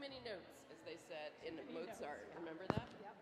many notes, as they said in Mozart. Notes, yeah. Remember that? Yep.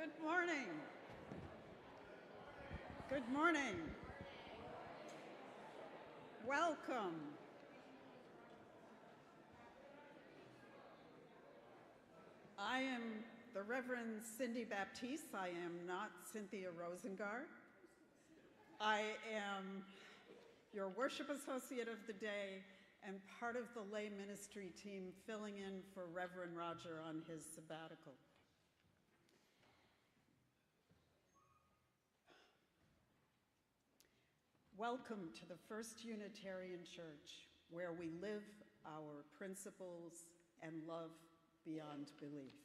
Good morning. Good morning. Welcome. I am the Reverend Cindy Baptiste. I am not Cynthia Rosengard. I am your worship associate of the day and part of the lay ministry team filling in for Reverend Roger on his sabbatical. Welcome to the First Unitarian Church, where we live our principles and love beyond belief.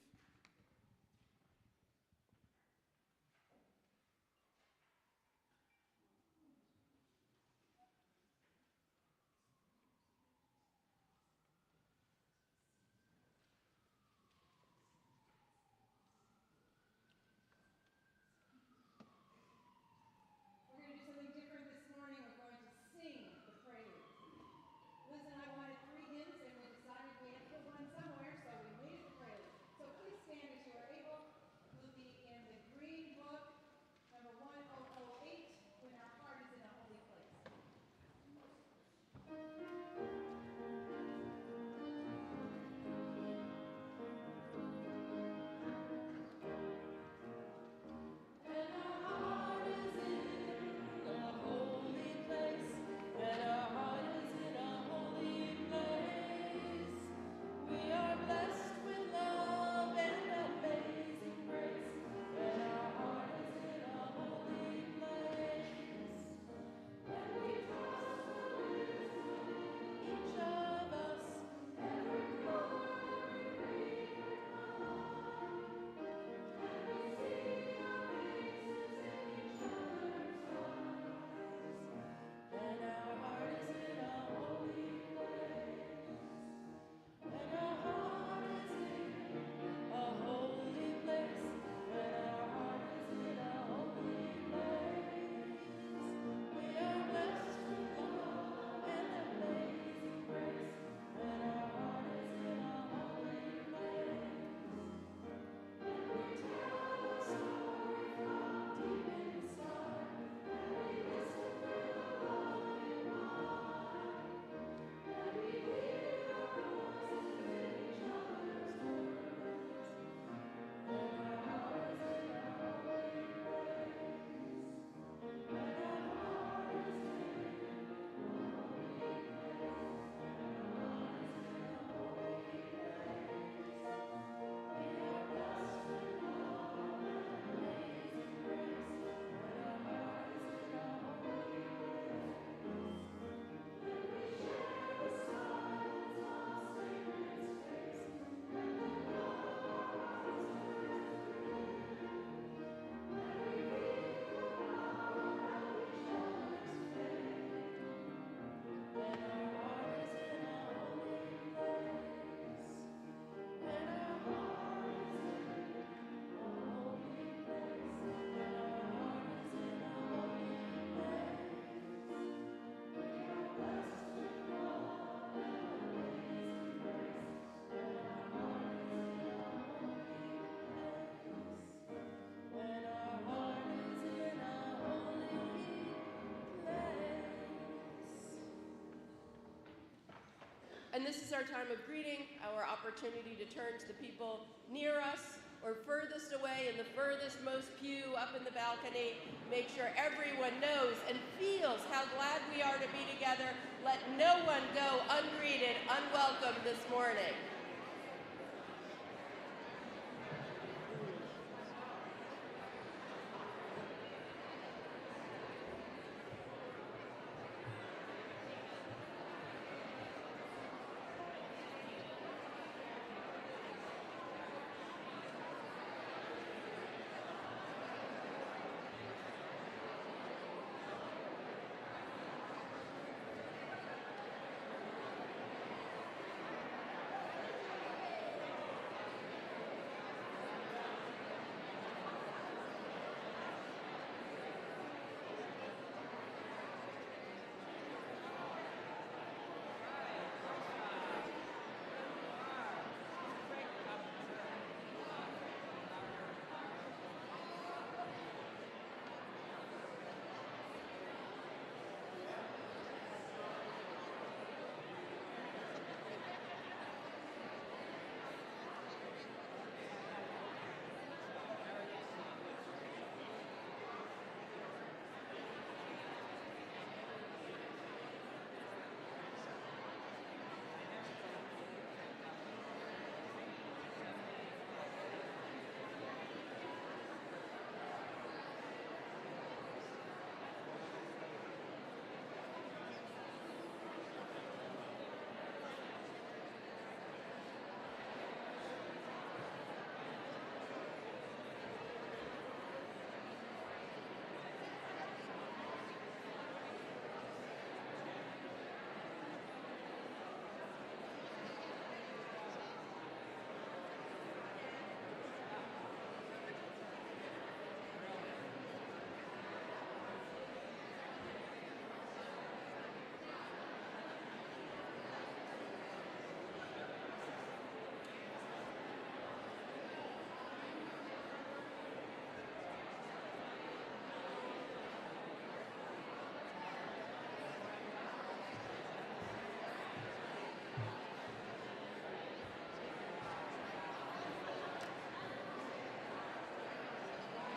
this is our time of greeting, our opportunity to turn to the people near us or furthest away in the furthest most pew up in the balcony. Make sure everyone knows and feels how glad we are to be together. Let no one go ungreeted, unwelcome this morning.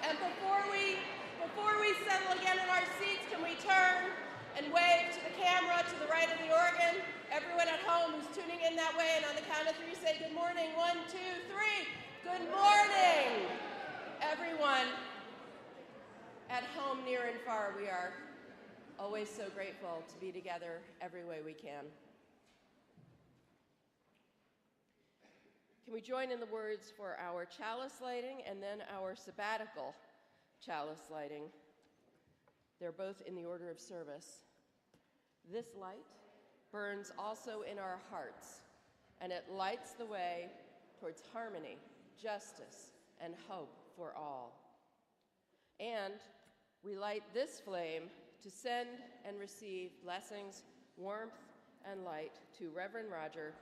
And before we settle again in our seats, can we turn and wave to the camera to the right of the organ? Everyone at home who's tuning in that way, and on the count of three, say good morning. 1, 2, 3. Good morning, everyone at home, near and far. We are always so grateful to be together every way we can. Can we join in the words for our chalice lighting and then our sabbatical chalice lighting? They're both in the order of service. This light burns also in our hearts, and it lights the way towards harmony, justice, and hope for all. And we light this flame to send and receive blessings, warmth, and light to Reverend Roger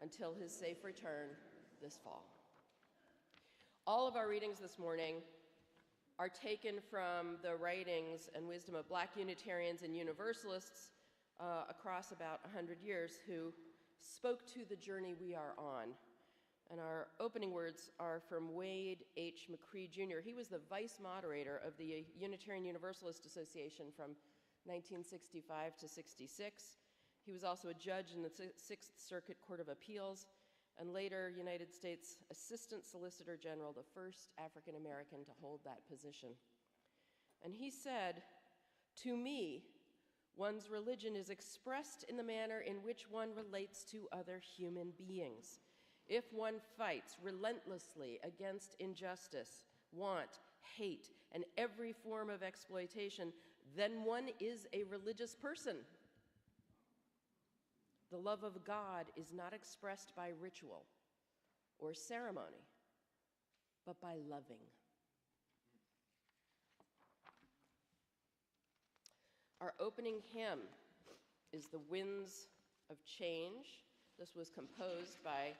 until his safe return this fall. All of our readings this morning are taken from the writings and wisdom of Black Unitarians and Universalists across about 100 years who spoke to the journey we are on. And our opening words are from Wade H. McCree Jr. He was the vice moderator of the Unitarian Universalist Association from 1965 to 66. He was also a judge in the Sixth Circuit Court of Appeals, and later United States Assistant Solicitor General, the first African American to hold that position. And he said, "To me, one's religion is expressed in the manner in which one relates to other human beings. If one fights relentlessly against injustice, want, hate, and every form of exploitation, then one is a religious person. The love of God is not expressed by ritual or ceremony, but by loving." Our opening hymn is "The Winds of Change." This was composed by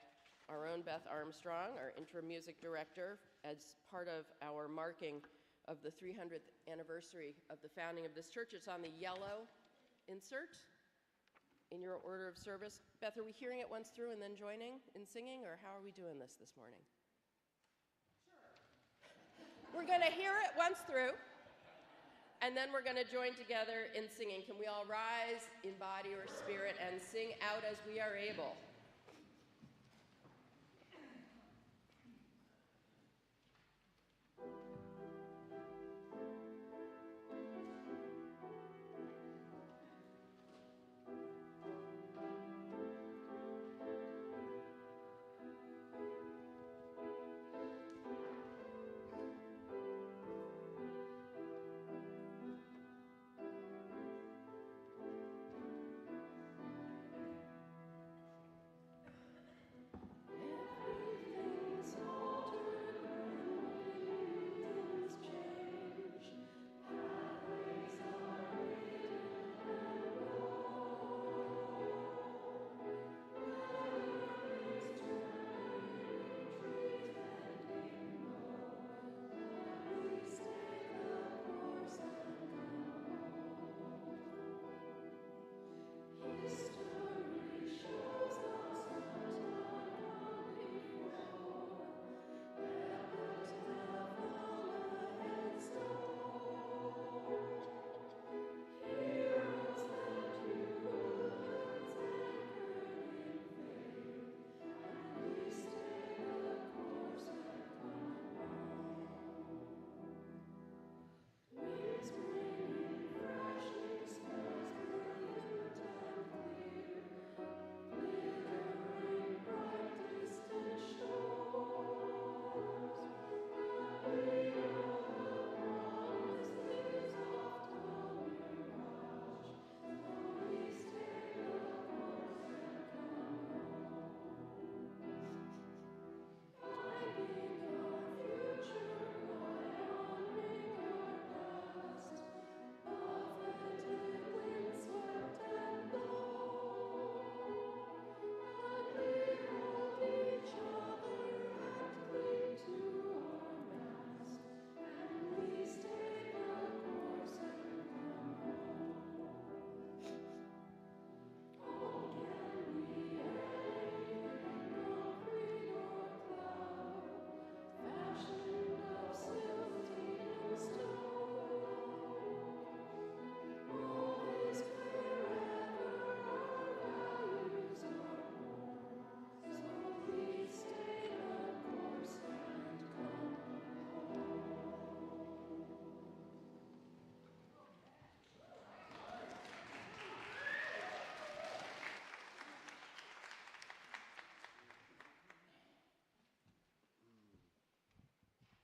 our own Beth Armstrong, our interim music director, as part of our marking of the 300th anniversary of the founding of this church. It's on the yellow insert. in your order of service. Beth, are we hearing it once through and then joining in singing, or how are we doing this morning? Sure. We're going to hear it once through, and then we're going to join together in singing. Can we all rise in body or spirit and sing out as we are able?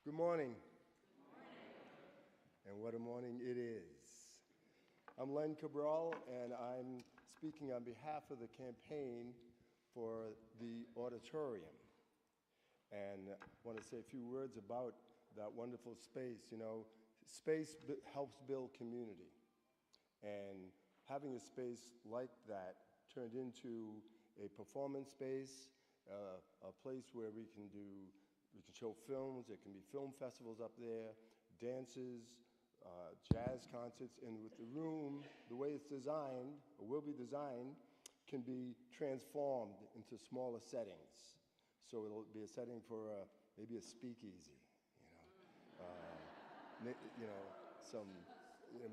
Good morning. And what a morning it is. I'm Len Cabral, and I'm speaking on behalf of the campaign for the auditorium. And I want to say a few words about that wonderful space. You know, space helps build community. And having a space like that turned into a performance space, a place where we can show films. There can be film festivals up there, dances, jazz concerts, and with the room, the way it's designed, or will be designed, can be transformed into smaller settings. So it'll be a setting for maybe a speakeasy,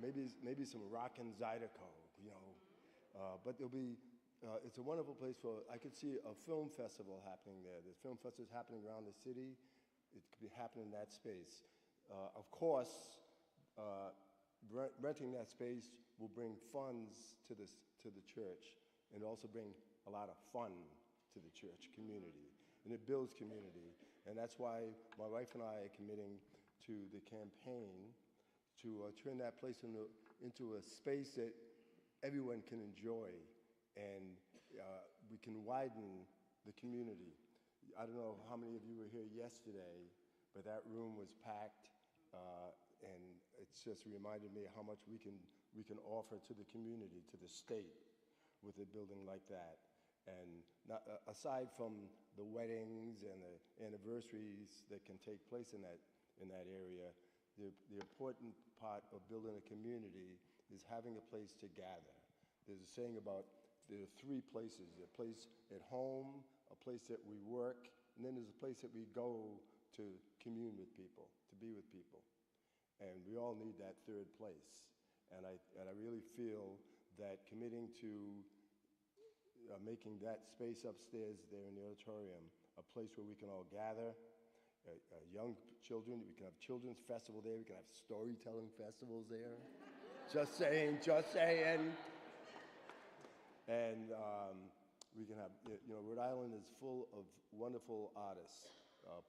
maybe some rockin' Zydeco, but there'll be. It's a wonderful place for, I could see a film festival happening there. There's film festivals happening around the city. It could be happening in that space. Of course, renting that space will bring funds to the church and also bring a lot of fun to the church community. And it builds community. And that's why my wife and I are committing to the campaign to turn that place into a space that everyone can enjoy. And we can widen the community. I don't know how many of you were here yesterday, but that room was packed, and it's just reminded me how much we can offer to the community, to the state, with a building like that. And aside from the weddings and the anniversaries that can take place in that area, the important part of building a community is having a place to gather. There's a saying about there are three places: a place at home, a place that we work, and then there's a place that we go to commune with people, to be with people. And we all need that third place. And I really feel that committing to making that space upstairs there in the auditorium a place where we can all gather, young children, we can have children's festival there, we can have storytelling festivals there. Just saying, just saying. And we can have, Rhode Island is full of wonderful artists,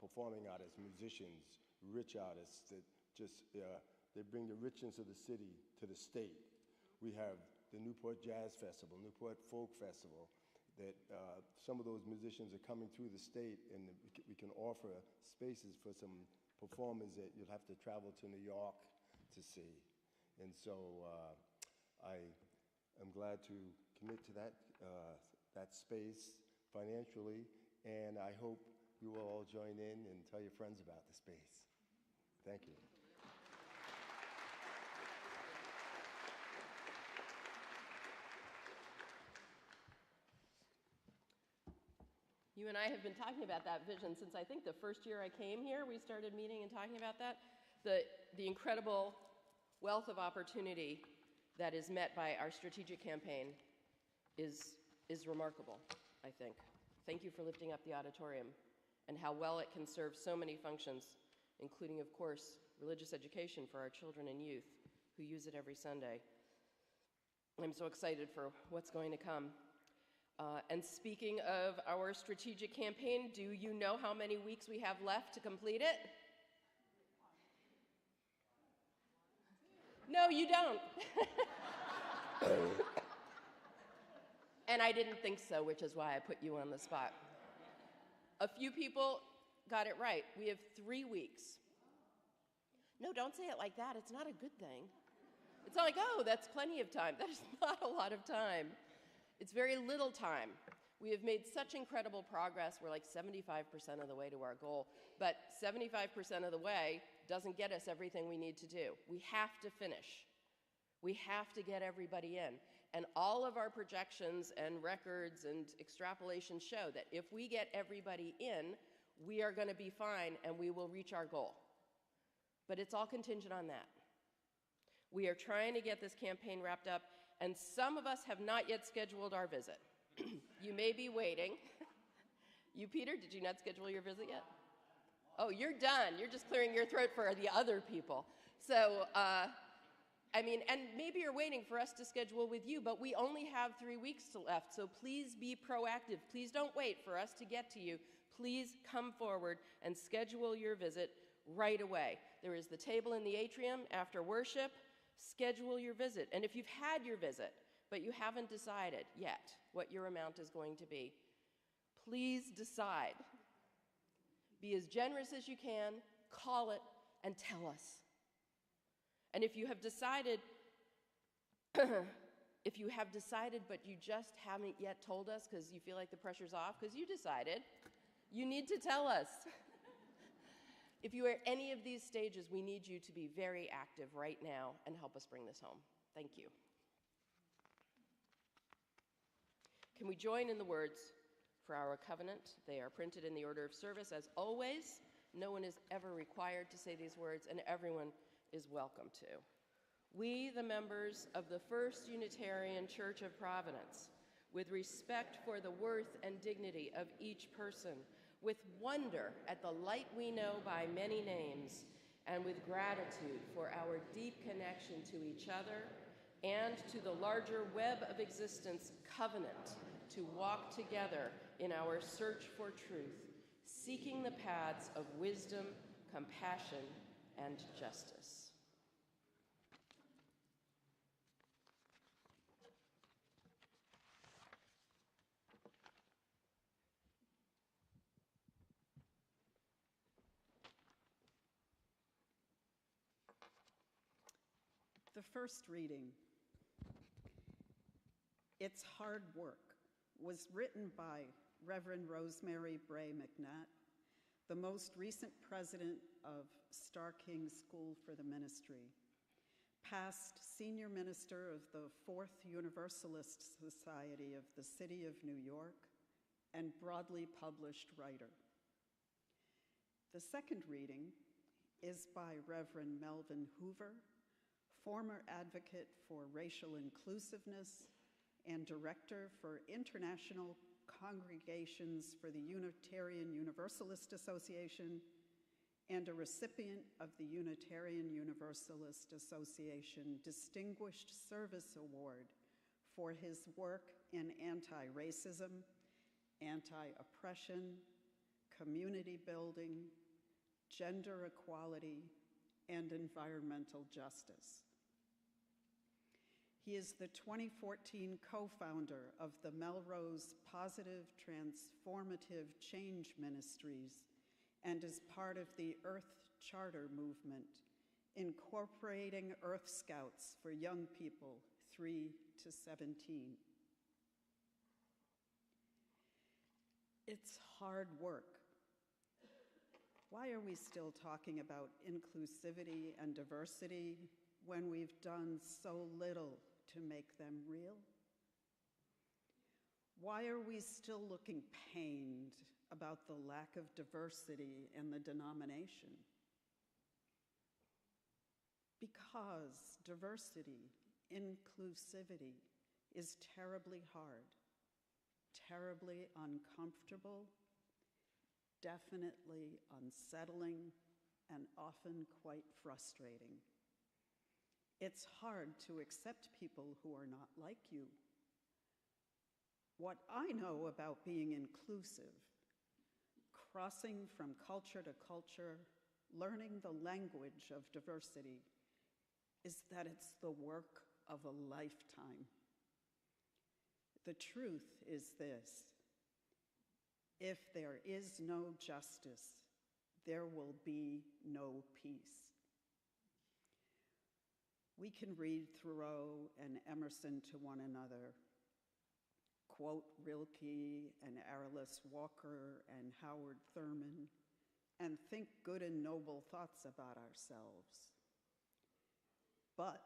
performing artists, musicians, rich artists that just, they bring the richness of the city to the state. We have the Newport Jazz Festival, Newport Folk Festival, that some of those musicians are coming through the state, and we can offer spaces for some performers that you'll have to travel to New York to see. And so I am glad to commit to that space financially, and I hope you will all join in and tell your friends about the space. Thank you. You and I have been talking about that vision since I think the first year I came here. We started meeting and talking about that. The incredible wealth of opportunity that is met by our strategic campaign is remarkable, I think. Thank you for lifting up the auditorium and how well it can serve so many functions, including, of course, religious education for our children and youth who use it every Sunday. I'm so excited for what's going to come. And speaking of our strategic campaign, do you know how many weeks we have left to complete it? No, you don't. And I didn't think so, which is why I put you on the spot. A few people got it right. We have 3 weeks. No, don't say it like that. It's not a good thing. It's not like, oh, that's plenty of time. That is not a lot of time. It's very little time. We have made such incredible progress. We're like 75% of the way to our goal, but 75% of the way doesn't get us everything we need to do. We have to finish. We have to get everybody in. And all of our projections and records and extrapolations show that if we get everybody in, we are going to be fine and we will reach our goal. But it's all contingent on that. We are trying to get this campaign wrapped up, and some of us have not yet scheduled our visit. You may be waiting. You, Peter, did you not schedule your visit yet? Oh, you're done. You're just clearing your throat for the other people. So, and maybe you're waiting for us to schedule with you, but we only have 3 weeks left, so please be proactive. Please don't wait for us to get to you. Please come forward and schedule your visit right away. There is the table in the atrium after worship. Schedule your visit. And if you've had your visit, but you haven't decided yet what your amount is going to be, please decide. Be as generous as you can, call it, and tell us. And if you have decided, but you just haven't yet told us because you feel like the pressure's off, because you decided, you need to tell us. If you are at any of these stages, we need you to be very active right now and help us bring this home. Thank you. Can we join in the words for our covenant? They are printed in the order of service. As always, no one is ever required to say these words, and everyone is welcome to. We, the members of the First Unitarian Church of Providence, with respect for the worth and dignity of each person, with wonder at the light we know by many names, and with gratitude for our deep connection to each other and to the larger web of existence covenant to walk together in our search for truth, seeking the paths of wisdom, compassion, and justice. The first reading, It's Hard Work, was written by Reverend Rosemary Bray McNutt, the most recent president of Starr King School for the Ministry. past senior minister of the Fourth Universalist Society of the City of New York, and broadly published writer. The second reading is by Reverend Melvin Hoover, former advocate for racial inclusiveness and director for International Congregations for the Unitarian Universalist Association, and a recipient of the Unitarian Universalist Association Distinguished Service Award for his work in anti-racism, anti-oppression, community building, gender equality, and environmental justice. He is the 2014 co-founder of the Melrose Positive Transformative Change Ministries and is part of the Earth Charter movement, incorporating Earth Scouts for young people 3 to 17. It's hard work. Why are we still talking about inclusivity and diversity when we've done so little to make them real? Why are we still looking pained about the lack of diversity in the denomination? Because diversity, inclusivity, is terribly hard, terribly uncomfortable, definitely unsettling, and often quite frustrating. It's hard to accept people who are not like you. What I know about being inclusive, crossing from culture to culture, learning the language of diversity, is that it's the work of a lifetime. The truth is this: if there is no justice, there will be no peace. We can read Thoreau and Emerson to one another, quote Rilke and Alice Walker and Howard Thurman, and think good and noble thoughts about ourselves. But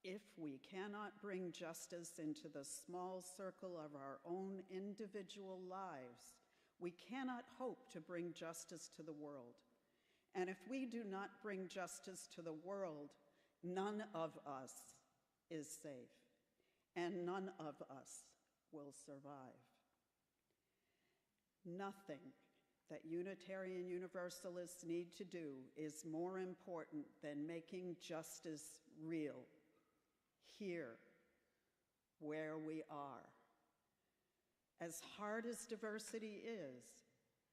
if we cannot bring justice into the small circle of our own individual lives, we cannot hope to bring justice to the world. And if we do not bring justice to the world, none of us is safe, and none of us will survive. Nothing that Unitarian Universalists need to do is more important than making justice real, here, where we are. As hard as diversity is,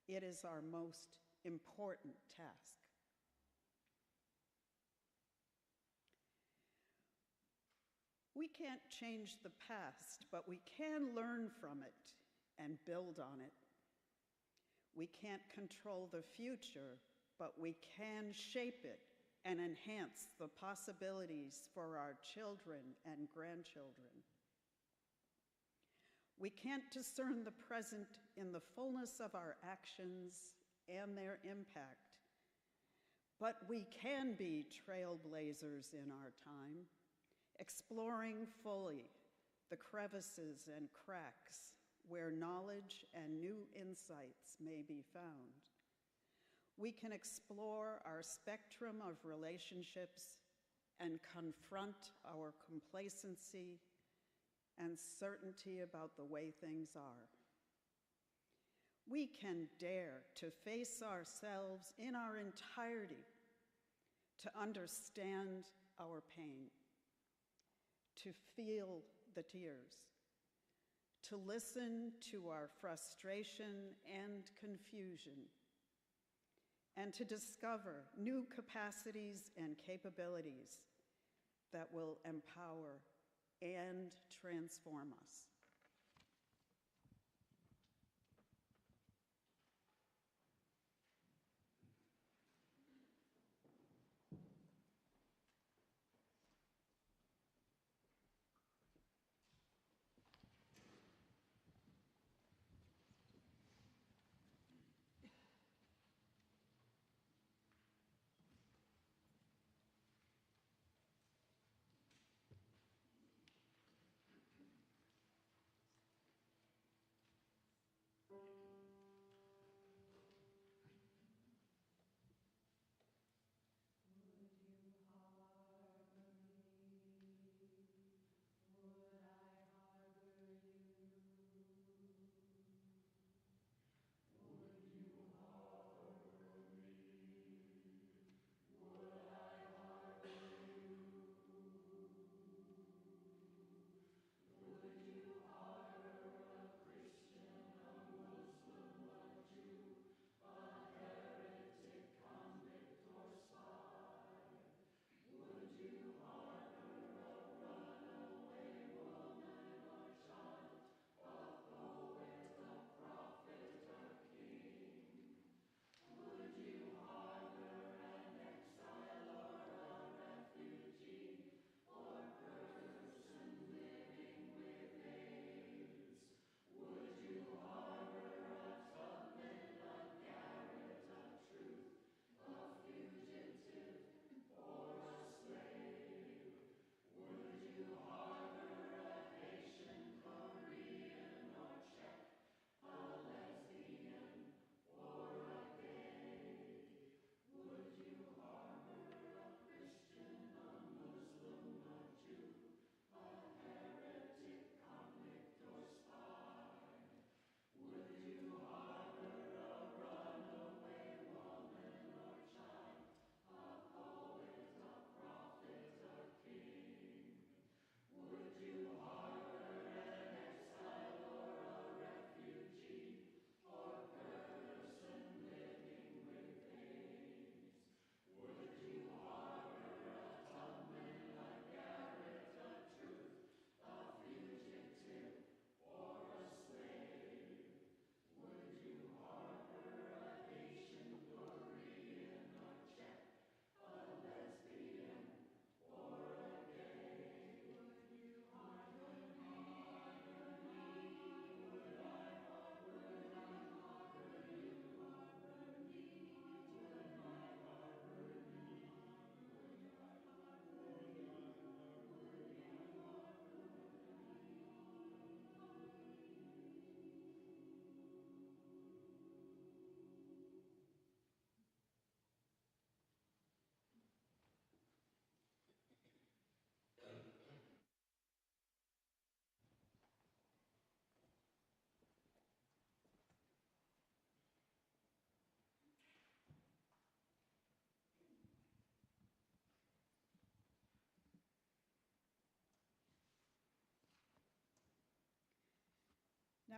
it is our most important task. We can't change the past, but we can learn from it and build on it. We can't control the future, but we can shape it and enhance the possibilities for our children and grandchildren. We can't discern the present in the fullness of our actions and their impact, but we can be trailblazers in our time, exploring fully the crevices and cracks where knowledge and new insights may be found. We can explore our spectrum of relationships and confront our complacency and certainty about the way things are. We can dare to face ourselves in our entirety, to understand our pain, to feel the tears, to listen to our frustration and confusion, and to discover new capacities and capabilities that will empower and transform us.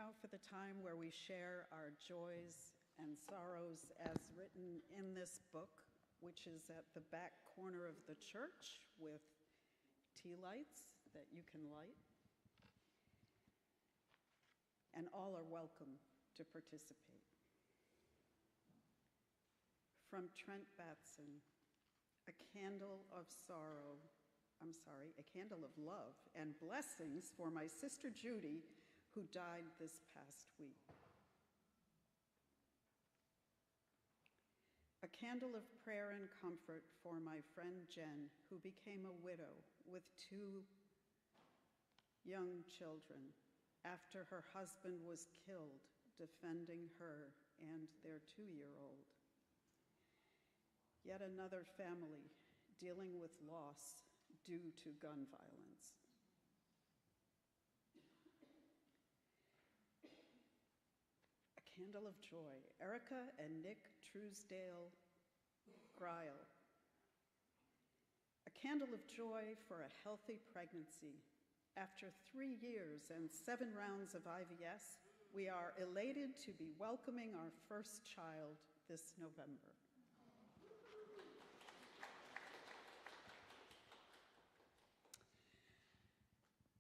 now for the time where we share our joys and sorrows as written in this book, which is at the back corner of the church with tea lights that you can light. And all are welcome to participate. From Trent Batson, a candle of love and blessings for my sister Judy, who died this past week. A candle of prayer and comfort for my friend Jen, who became a widow with 2 young children after her husband was killed defending her and their 2-year-old. Yet another family dealing with loss due to gun violence. A candle of joy, Erica and Nick Truesdale Greil. A candle of joy for a healthy pregnancy. After 3 years and 7 rounds of IVS, we are elated to be welcoming our first child this November.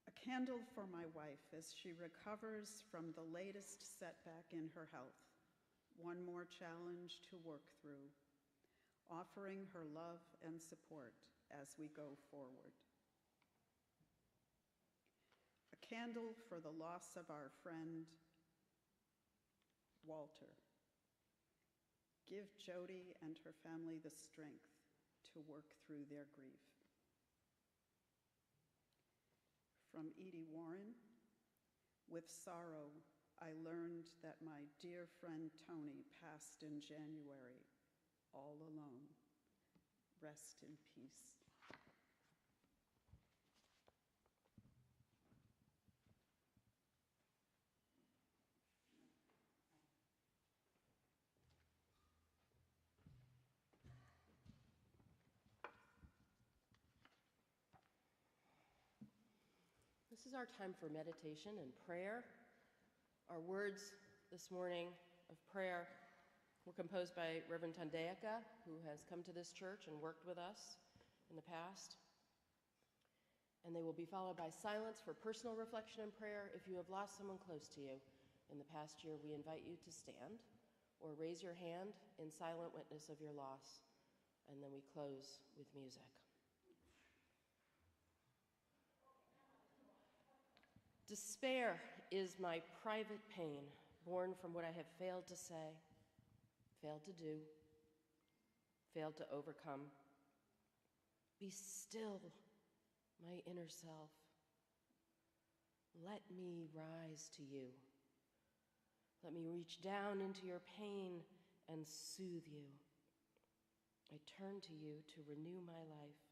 A candle for my wife as she recovers from the latest setback in her health. One more challenge to work through, offering her love and support as we go forward. A candle for the loss of our friend, Walter. Give Jody and her family the strength to work through their grief. From Edie Warren, with sorrow, I learned that my dear friend Tony passed in January, all alone. Rest in peace. This is our time for meditation and prayer. Our words this morning of prayer were composed by Reverend Tandeyaka, who has come to this church and worked with us in the past. And they will be followed by silence for personal reflection and prayer. If you have lost someone close to you in the past year, we invite you to stand or raise your hand in silent witness of your loss. And then we close with music. Despair is my private pain, born from what I have failed to say, failed to do, failed to overcome. Be still, my inner self. Let me rise to you. Let me reach down into your pain and soothe you. I turn to you to renew my life.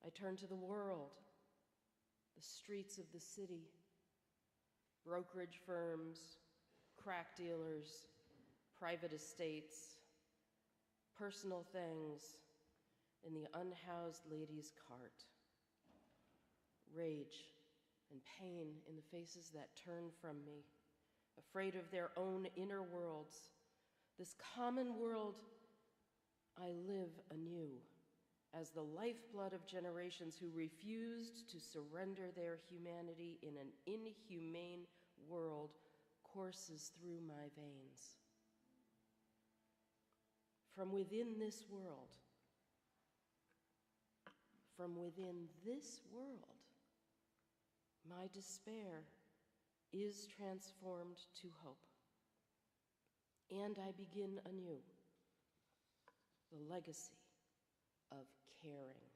I turn to the world, the streets of the city, brokerage firms, crack dealers, private estates, personal things in the unhoused lady's cart. Rage and pain in the faces that turn from me, afraid of their own inner worlds. This common world I live anew as the lifeblood of generations who refused to surrender their humanity in an inhumane world courses through my veins. From within this world, my despair is transformed to hope. And I begin anew the legacy of caring.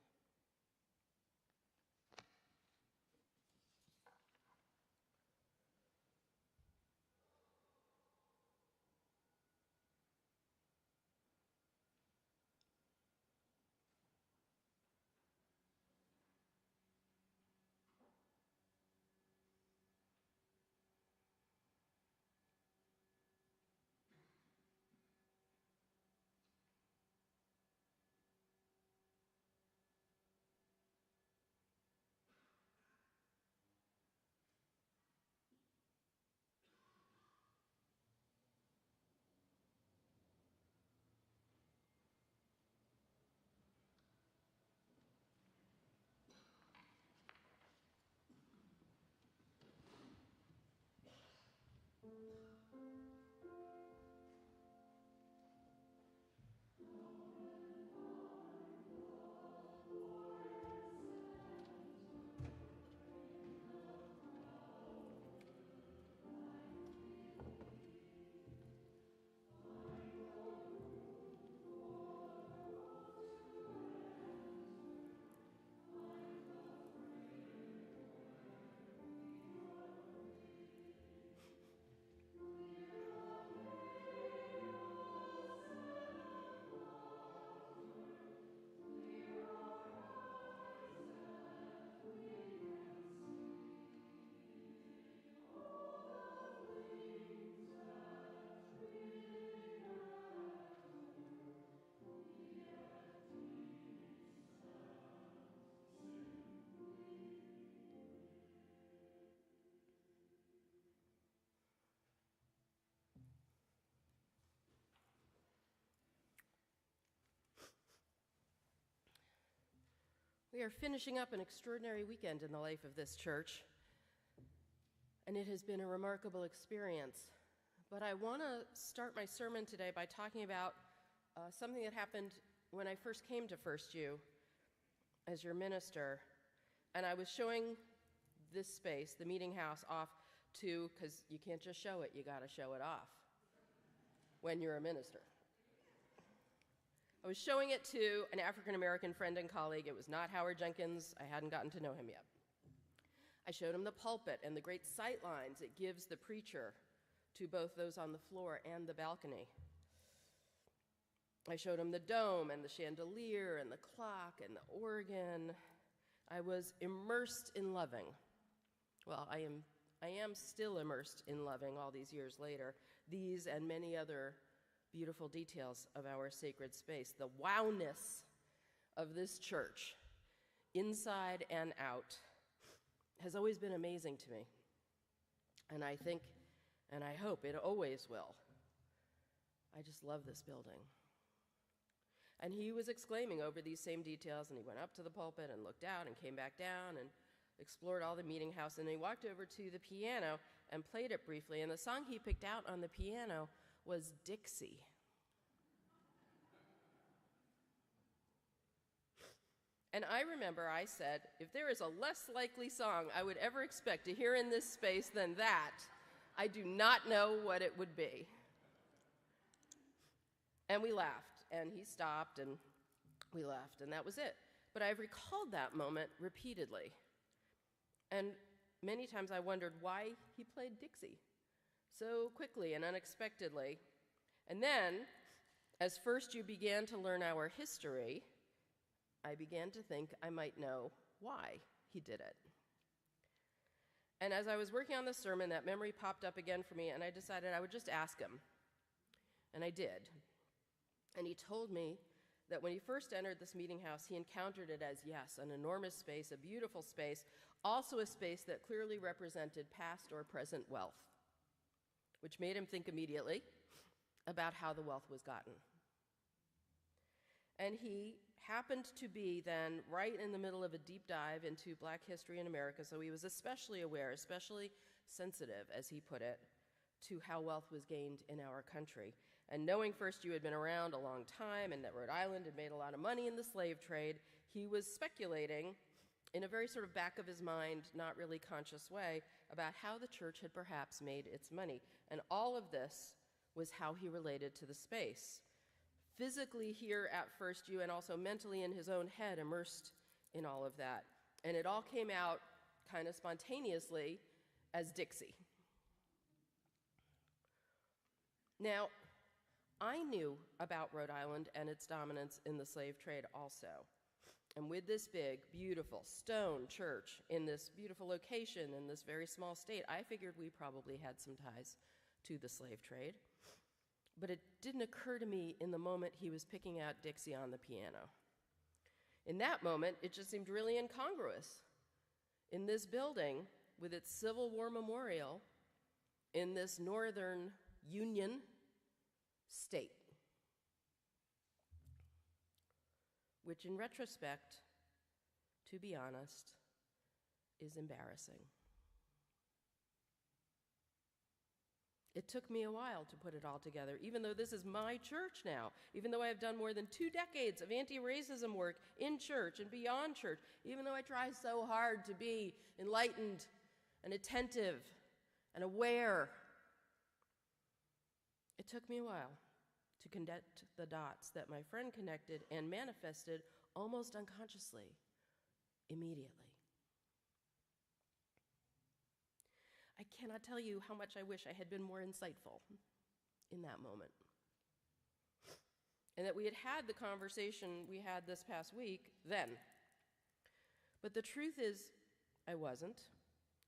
We are finishing up an extraordinary weekend in the life of this church, and it has been a remarkable experience. But I want to start my sermon today by talking about something that happened when I first came to First U as your minister, and I was showing this space, the meeting house, off to, because you can't just show it, you got to show it off when you're a minister. I was showing it to an African-American friend and colleague. It was not Howard Jenkins. I hadn't gotten to know him yet. I showed him the pulpit and the great sight lines it gives the preacher to both those on the floor and the balcony. I showed him the dome and the chandelier and the clock and the organ. I was immersed in loving. Well, I am still immersed in loving all these years later, these and many other beautiful details of our sacred space. The wowness of this church, inside and out, has always been amazing to me. And I think, and I hope it always will. I just love this building. And he was exclaiming over these same details, and he went up to the pulpit and looked out and came back down and explored all the meeting house, and he walked over to the piano and played it briefly, and the song he picked out on the piano was Dixie. And I remember I said, if there is a less likely song I would ever expect to hear in this space than that, I do not know what it would be. And we laughed, and he stopped, and we left, and that was it. But I've recalled that moment repeatedly. And many times I wondered why he played Dixie so quickly and unexpectedly. And then, as first you began to learn our history, I began to think I might know why he did it. And as I was working on the sermon, that memory popped up again for me, and I decided I would just ask him. And I did. And he told me that when he first entered this meeting house, he encountered it as, yes, an enormous space, a beautiful space, also a space that clearly represented past or present wealth, which made him think immediately about how the wealth was gotten. And he happened to be then right in the middle of a deep dive into Black history in America, so he was especially aware, especially sensitive, as he put it, to how wealth was gained in our country. And knowing first you had been around a long time and that Rhode Island had made a lot of money in the slave trade, he was speculating in a very sort of back of his mind, not really conscious way, about how the church had perhaps made its money. And all of this was how he related to the space. Physically here at First U, and also mentally in his own head, immersed in all of that. And it all came out kind of spontaneously as Dixie. Now, I knew about Rhode Island and its dominance in the slave trade also. And with this big, beautiful stone church in this beautiful location in this very small state, I figured we probably had some ties to the slave trade. But it didn't occur to me in the moment he was picking out Dixie on the piano. In that moment, it just seemed really incongruous. In this building, with its Civil War memorial, in this northern Union state, which in retrospect, to be honest, is embarrassing. It took me a while to put it all together, even though this is my church now, even though I have done more than 2 decades of anti-racism work in church and beyond church, even though I try so hard to be enlightened and attentive and aware. It took me a while to connect the dots that my friend connected and manifested almost unconsciously, immediately. I cannot tell you how much I wish I had been more insightful in that moment. And that we had had the conversation we had this past week then. But the truth is, I wasn't.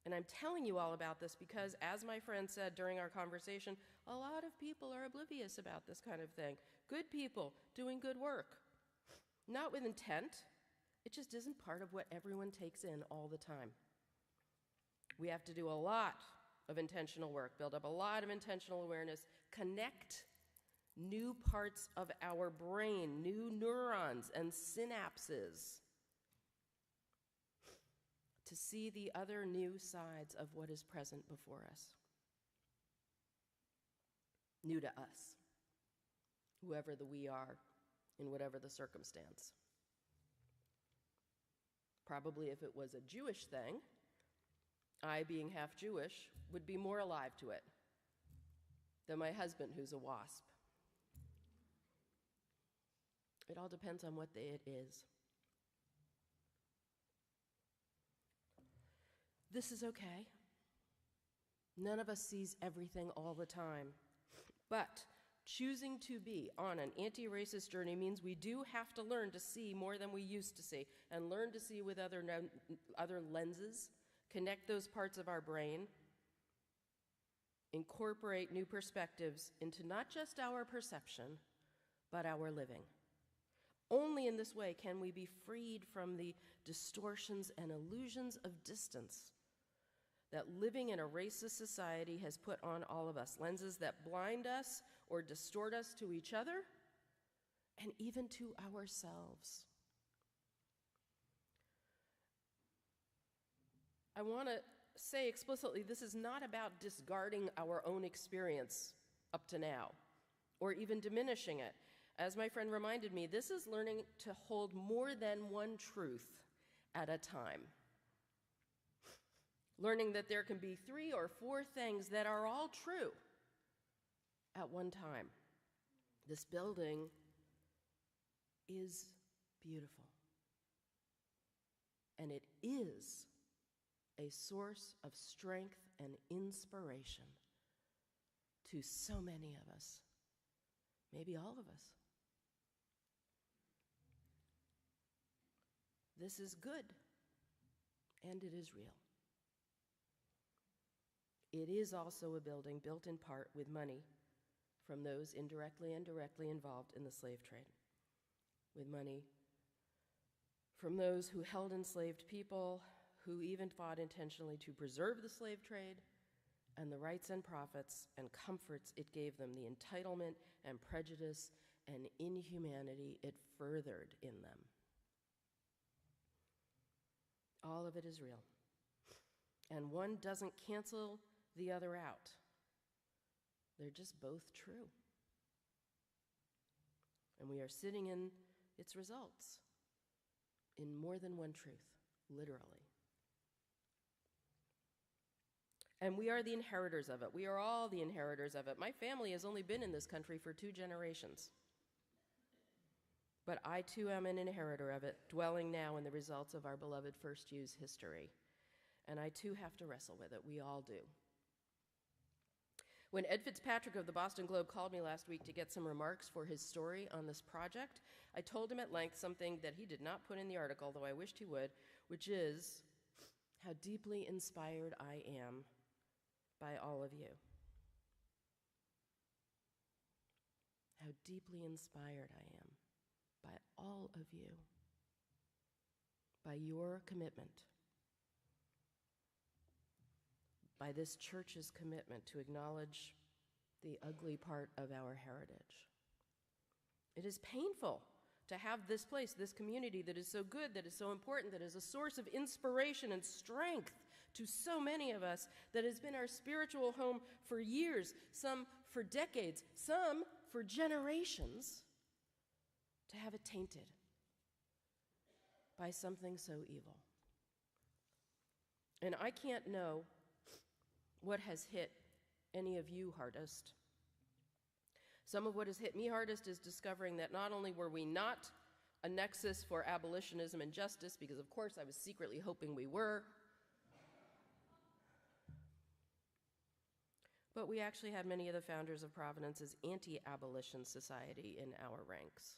And I'm telling you all about this because, as my friend said during our conversation, a lot of people are oblivious about this kind of thing. Good people doing good work. Not with intent. It just isn't part of what everyone takes in all the time. We have to do a lot of intentional work, build up a lot of intentional awareness, connect new parts of our brain, new neurons and synapses to see the other new sides of what is present before us. New to us, whoever the we are, in whatever the circumstance. Probably if it was a Jewish thing, I, being half Jewish, would be more alive to it than my husband, who's a WASP. It all depends on what it is. This is okay. None of us sees everything all the time. But choosing to be on an anti-racist journey means we do have to learn to see more than we used to see, and learn to see with other lenses, connect those parts of our brain, incorporate new perspectives into not just our perception, but our living. Only in this way can we be freed from the distortions and illusions of distance that living in a racist society has put on all of us, lenses that blind us or distort us to each other and even to ourselves. I want to say explicitly, this is not about discarding our own experience up to now or even diminishing it. As my friend reminded me, this is learning to hold more than one truth at a time. Learning that there can be 3 or 4 things that are all true at one time. This building is beautiful. And it is a source of strength and inspiration to so many of us, maybe all of us. This is good, and it is real. It is also a building built in part with money from those indirectly and directly involved in the slave trade, with money from those who held enslaved people, who even fought intentionally to preserve the slave trade, and the rights and profits and comforts it gave them, the entitlement and prejudice and inhumanity it furthered in them. All of it is real. And one doesn't cancel the other out. They're just both true. And we are sitting in its results in more than one truth, literally. And we are the inheritors of it. We are all the inheritors of it. My family has only been in this country for 2 generations. But I too am an inheritor of it, dwelling now in the results of our beloved First U's history. And I too have to wrestle with it. We all do. When Ed Fitzpatrick of the Boston Globe called me last week to get some remarks for his story on this project, I told him at length something that he did not put in the article, though I wished he would, which is how deeply inspired I am by all of you. How deeply inspired I am by all of you, by your commitment, by this church's commitment to acknowledge the ugly part of our heritage. It is painful to have this place, this community that is so good, that is so important, that is a source of inspiration and strength to so many of us, that has been our spiritual home for years, some for decades, some for generations, to have it tainted by something so evil. And I can't know what has hit any of you hardest. Some of what has hit me hardest is discovering that not only were we not a nexus for abolitionism and justice, because of course I was secretly hoping we were, but we actually had many of the founders of Providence's anti-abolition society in our ranks,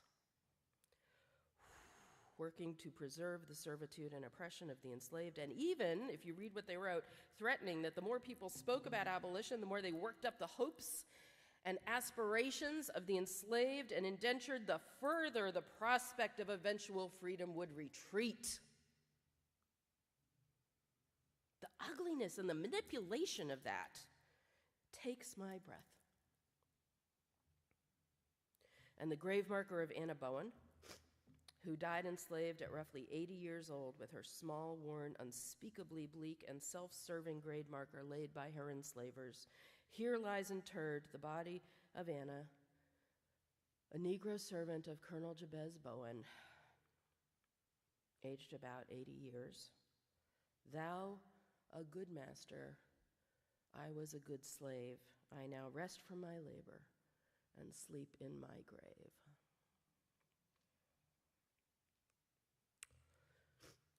working to preserve the servitude and oppression of the enslaved, and even, if you read what they wrote, threatening that the more people spoke about abolition, the more they worked up the hopes and aspirations of the enslaved and indentured, the further the prospect of eventual freedom would retreat. The ugliness and the manipulation of that takes my breath. And the grave marker of Anna Bowen, who died enslaved at roughly 80 years old with her small, worn, unspeakably bleak and self-serving grade marker laid by her enslavers. Here lies interred the body of Anna, a Negro servant of Colonel Jabez Bowen, aged about 80 years. Thou, a good master, I was a good slave. I now rest from my labor and sleep in my grave.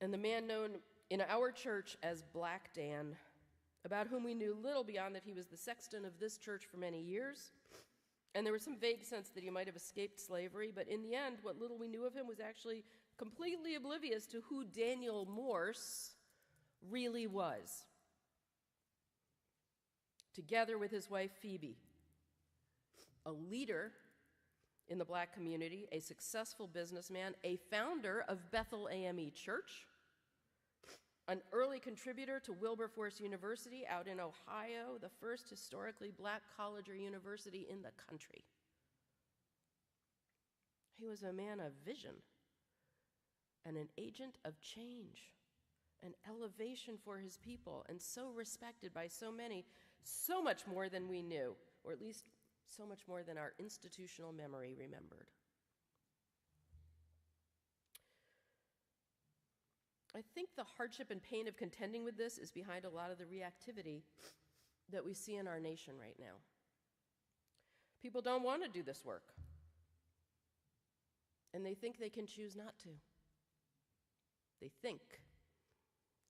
And the man known in our church as Black Dan, about whom we knew little beyond that he was the sexton of this church for many years, and there was some vague sense that he might have escaped slavery, but in the end, what little we knew of him was actually completely oblivious to who Daniel Morse really was. Together with his wife Phoebe, a leader in the Black community, a successful businessman, a founder of Bethel AME Church, an early contributor to Wilberforce University out in Ohio, the first historically Black college or university in the country. He was a man of vision and an agent of change, an elevation for his people, and so respected by so many, so much more than we knew, or at least so much more than our institutional memory remembered. I think the hardship and pain of contending with this is behind a lot of the reactivity that we see in our nation right now. People don't want to do this work, and they think they can choose not to. They think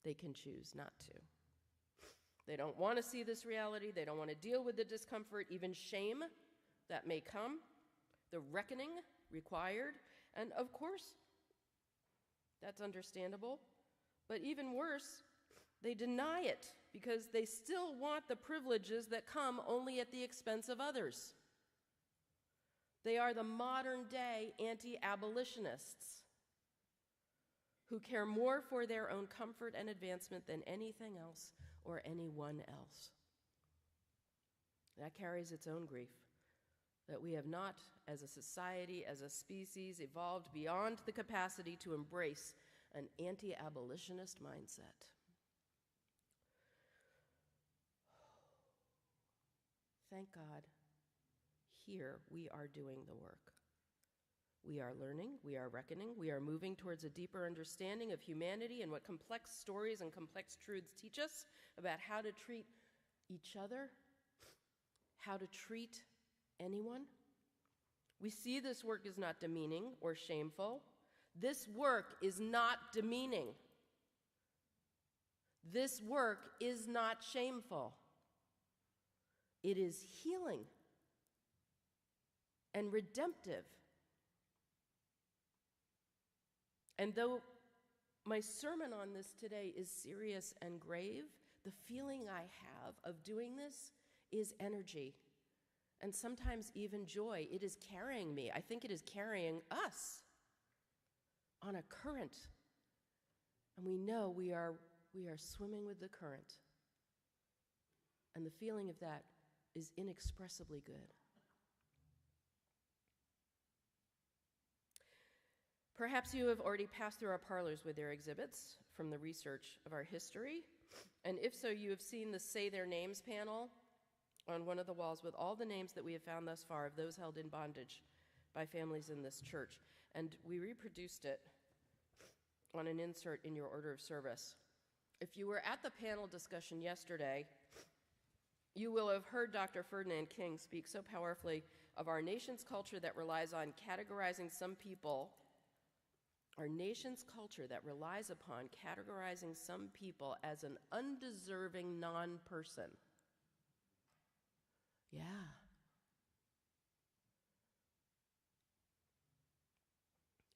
they can choose not to. They don't want to see this reality. They don't want to deal with the discomfort, even shame that may come, the reckoning required, and of course, that's understandable. But even worse, they deny it because they still want the privileges that come only at the expense of others. They are the modern-day anti-abolitionists who care more for their own comfort and advancement than anything else or anyone else. That carries its own grief, that we have not, as a society, as a species, evolved beyond the capacity to embrace an anti-abolitionist mindset. Thank God, here we are doing the work. We are learning, we are reckoning, we are moving towards a deeper understanding of humanity and what complex stories and complex truths teach us about how to treat each other, how to treat anyone. We see this work is not demeaning or shameful. This work is not demeaning. This work is not shameful. It is healing and redemptive. And though my sermon on this today is serious and grave, the feeling I have of doing this is energy and sometimes even joy. It is carrying me. I think it is carrying us on a current. And we know we are swimming with the current. And the feeling of that is inexpressibly good. Perhaps you have already passed through our parlors with their exhibits from the research of our history. And if so, you have seen the Say Their Names panel on one of the walls with all the names that we have found thus far of those held in bondage by families in this church. And we reproduced it on an insert in your order of service. If you were at the panel discussion yesterday, you will have heard Dr. Ferdinand King speak so powerfully of our nation's culture that relies on categorizing some people, our nation's culture that relies upon categorizing some people as an undeserving non-person. Yeah.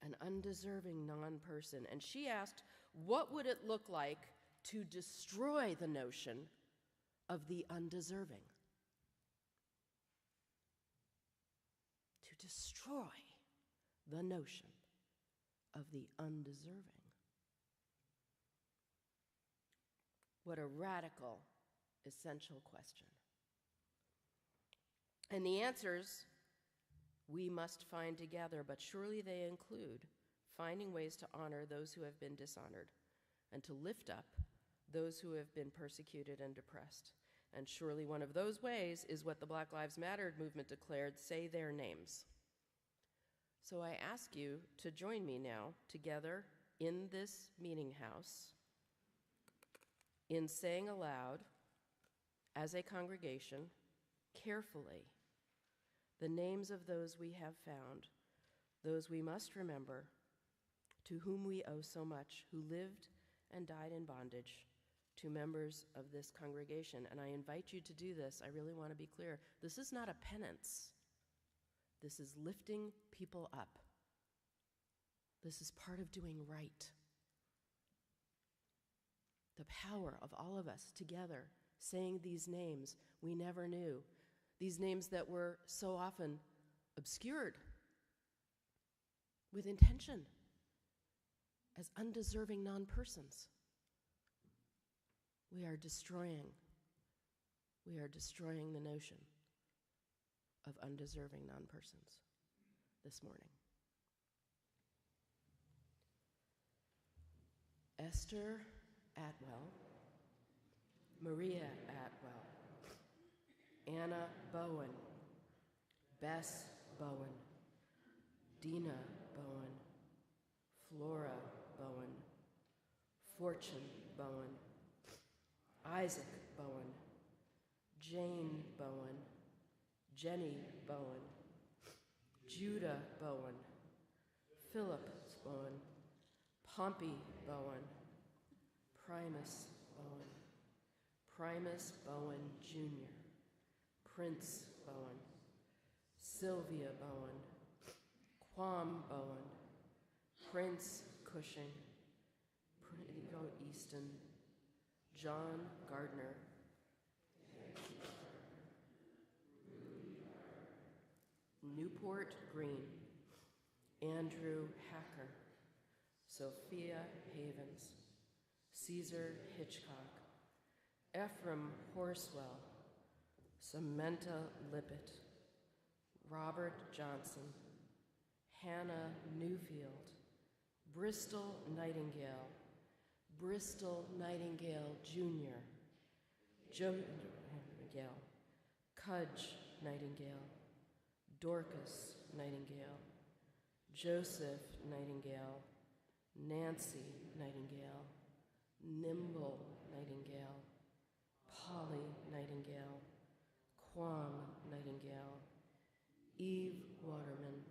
An undeserving non-person. And she asked, what would it look like to destroy the notion of the undeserving? To destroy the notion of the undeserving. What a radical, essential question. And the answers we must find together, but surely they include, finding ways to honor those who have been dishonored and to lift up those who have been persecuted and depressed. And surely one of those ways is what the Black Lives Matter movement declared: say their names. So I ask you to join me now together in this meeting house in saying aloud, as a congregation, carefully, the names of those we have found, those we must remember, to whom we owe so much, who lived and died in bondage, to members of this congregation. And I invite you to do this. I really want to be clear. This is not a penance. This is lifting people up. This is part of doing right. The power of all of us together saying these names we never knew, these names that were so often obscured with intention as undeserving non-persons. We are destroying the notion of undeserving non-persons this morning. Esther Atwell, Maria Atwell, Anna Bowen, Bess Bowen, Dina Bowen, Flora Bowen, Fortune Bowen, Isaac Bowen, Jane Bowen, Jenny Bowen, Judah Bowen, Philip Bowen, Pompey Bowen, Primus Bowen, Primus Bowen Jr., Prince Bowen, Sylvia Bowen, Quam Bowen, Prince Cushing, Pritigo Easton, John Gardner, Newport Green, Andrew Hacker, Sophia Havens, Caesar Hitchcock, Ephraim Horswell, Samantha Lippett, Robert Johnson, Hannah Newfield, Bristol Nightingale, Bristol Nightingale Jr., Joe Nightingale, Cudge Nightingale, Dorcas Nightingale, Joseph Nightingale, Nancy Nightingale, Nimble Nightingale, Polly Nightingale, Quam Nightingale, Eve Waterman,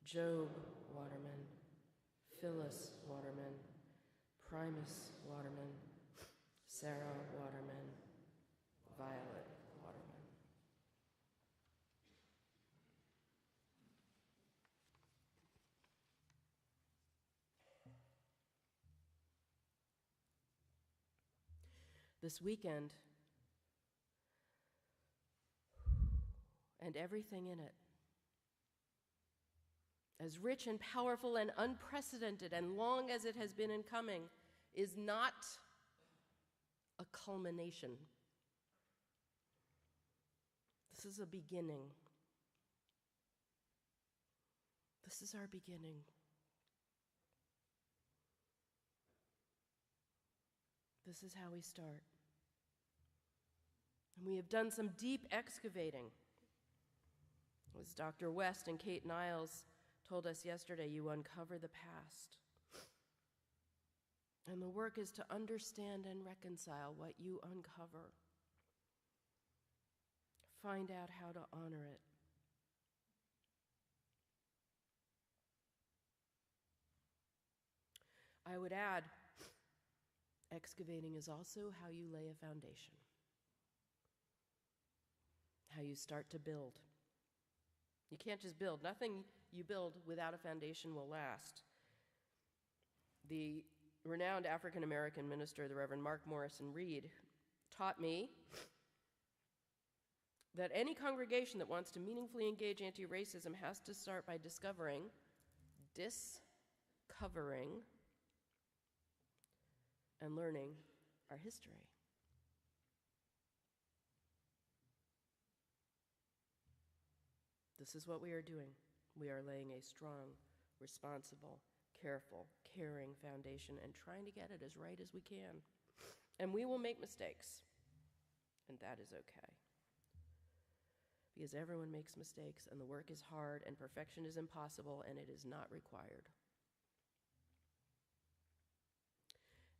Job Waterman, Phyllis Waterman, Primus Waterman, Sarah Waterman, Violet Waterman. This weekend, and everything in it, as rich and powerful and unprecedented and long as it has been in coming, is not a culmination. This is a beginning. This is our beginning. This is how we start. And we have done some deep excavating. As Dr. West and Kate Niles told us yesterday, you uncover the past. And the work is to understand and reconcile what you uncover. Find out how to honor it. I would add, excavating is also how you lay a foundation, how you start to build. You can't just build. Nothing you build without a foundation will last. The renowned African-American minister, the Reverend Mark Morrison Reed, taught me that any congregation that wants to meaningfully engage anti-racism has to start by discovering, and learning our history. This is what we are doing. We are laying a strong, responsible, careful, caring foundation and trying to get it as right as we can. And we will make mistakes, and that is okay. Because everyone makes mistakes, and the work is hard, and perfection is impossible, and it is not required.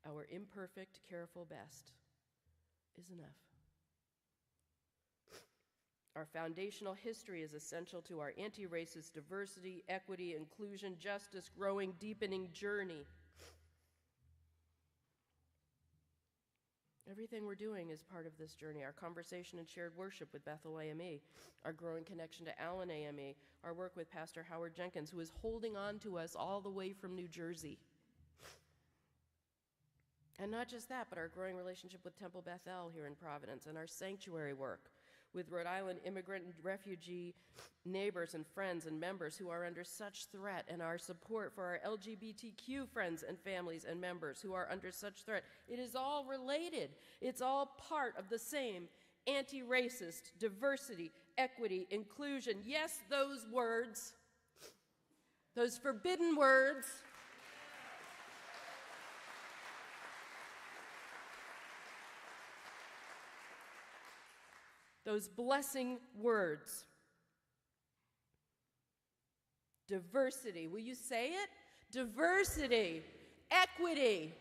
Our imperfect, careful best is enough. Our foundational history is essential to our anti-racist diversity, equity, inclusion, justice, growing, deepening journey. Everything we're doing is part of this journey. Our conversation and shared worship with Bethel AME, our growing connection to Allen AME, our work with Pastor Howard Jenkins, who is holding on to us all the way from New Jersey. And not just that, but our growing relationship with Temple Bethel here in Providence, and our sanctuary work with Rhode Island immigrant and refugee neighbors and friends and members who are under such threat, and our support for our LGBTQ friends and families and members who are under such threat. It is all related. It's all part of the same anti-racist, diversity, equity, inclusion. Yes, those words, those forbidden words. Those blessing words. Diversity. Will you say it? Diversity, equity,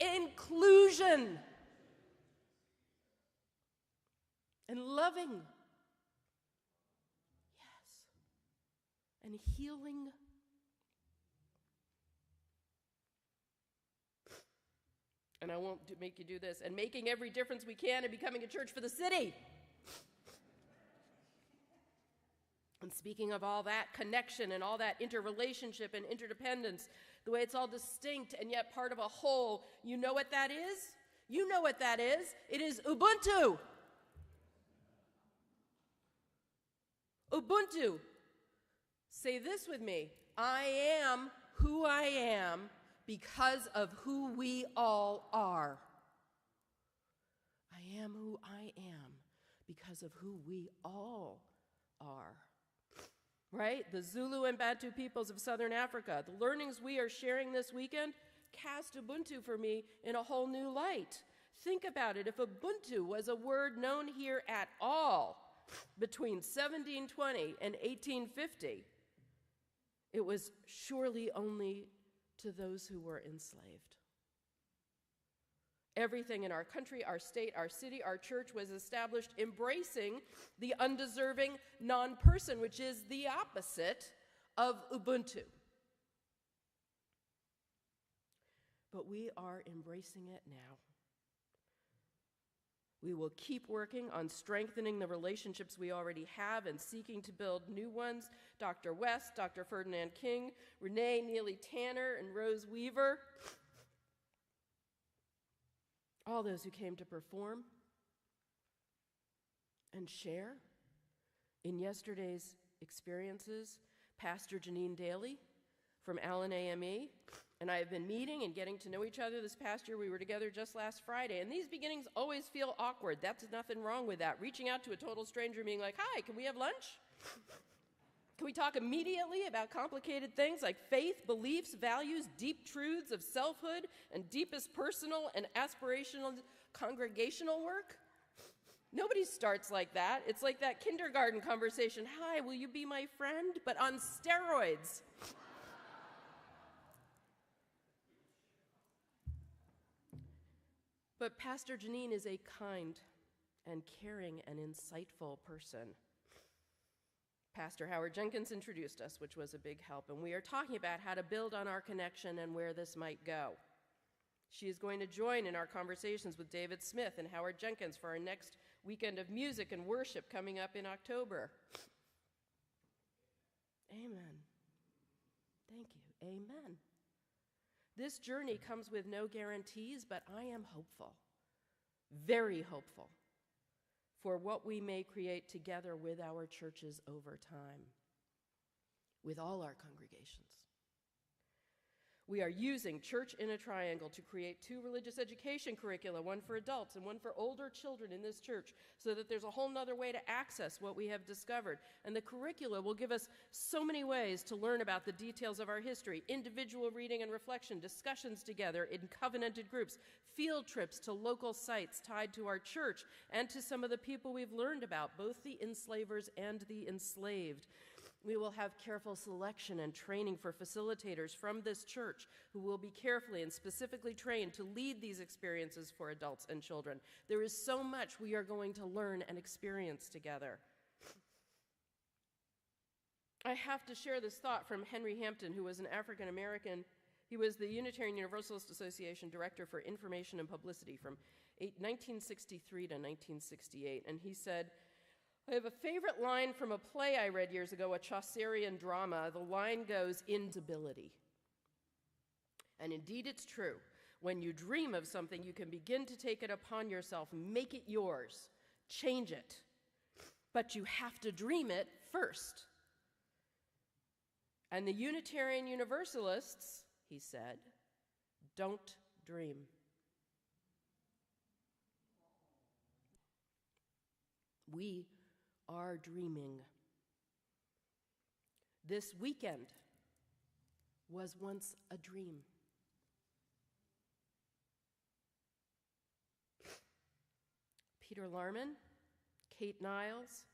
inclusion, and loving. Yes. And healing. And I won't make you do this. And making every difference we can in becoming a church for the city. And speaking of all that connection and all that interrelationship and interdependence, the way it's all distinct and yet part of a whole, you know what that is? You know what that is. It is Ubuntu. Ubuntu. Say this with me. I am who I am because of who we all are. I am who I am because of who we all are. Right? The Zulu and Bantu peoples of Southern Africa. The learnings we are sharing this weekend cast Ubuntu for me in a whole new light. Think about it. If Ubuntu was a word known here at all between 1720 and 1850, it was surely only to those who were enslaved. Everything in our country, our state, our city, our church was established embracing the undeserving non-person, which is the opposite of Ubuntu. But we are embracing it now. We will keep working on strengthening the relationships we already have and seeking to build new ones. Dr. West, Dr. Ferdinand King, Renee Neely Tanner, and Rose Weaver. All those who came to perform and share in yesterday's experiences. Pastor Janine Daly from Allen AME and I have been meeting and getting to know each other this past year. We were together just last Friday, and these beginnings always feel awkward. That's nothing wrong with that. Reaching out to a total stranger and being like, hi, can we have lunch? Can we talk immediately about complicated things like faith, beliefs, values, deep truths of selfhood, and deepest personal and aspirational congregational work? Nobody starts like that. It's like that kindergarten conversation. Hi, will you be my friend? But on steroids. But Pastor Janine is a kind and caring and insightful person. Pastor Howard Jenkins introduced us, which was a big help, and we are talking about how to build on our connection and where this might go. She is going to join in our conversations with David Smith and Howard Jenkins for our next weekend of music and worship coming up in October. Amen. Thank you. Amen. This journey comes with no guarantees, but I am hopeful, very hopeful, for what we may create together with our churches over time, with all our congregations. We are using Church in a Triangle to create 2 religious education curricula, one for adults and one for older children in this church, so that there's a whole nother way to access what we have discovered. And the curricula will give us so many ways to learn about the details of our history: individual reading and reflection, discussions together in covenanted groups, field trips to local sites tied to our church and to some of the people we've learned about, both the enslavers and the enslaved. We will have careful selection and training for facilitators from this church who will be carefully and specifically trained to lead these experiences for adults and children. There is so much we are going to learn and experience together. I have to share this thought from Henry Hampton, who was an African American. He was the Unitarian Universalist Association Director for Information and Publicity from 1963 to 1968, and he said, "I have a favorite line from a play I read years ago, a Chaucerian drama. The line goes, invisibility. And indeed it's true. When you dream of something, you can begin to take it upon yourself, make it yours, change it. But you have to dream it first. And the Unitarian Universalists," he said, "don't dream." We are dreaming. This weekend was once a dream. Peter Larman, Kate Niles,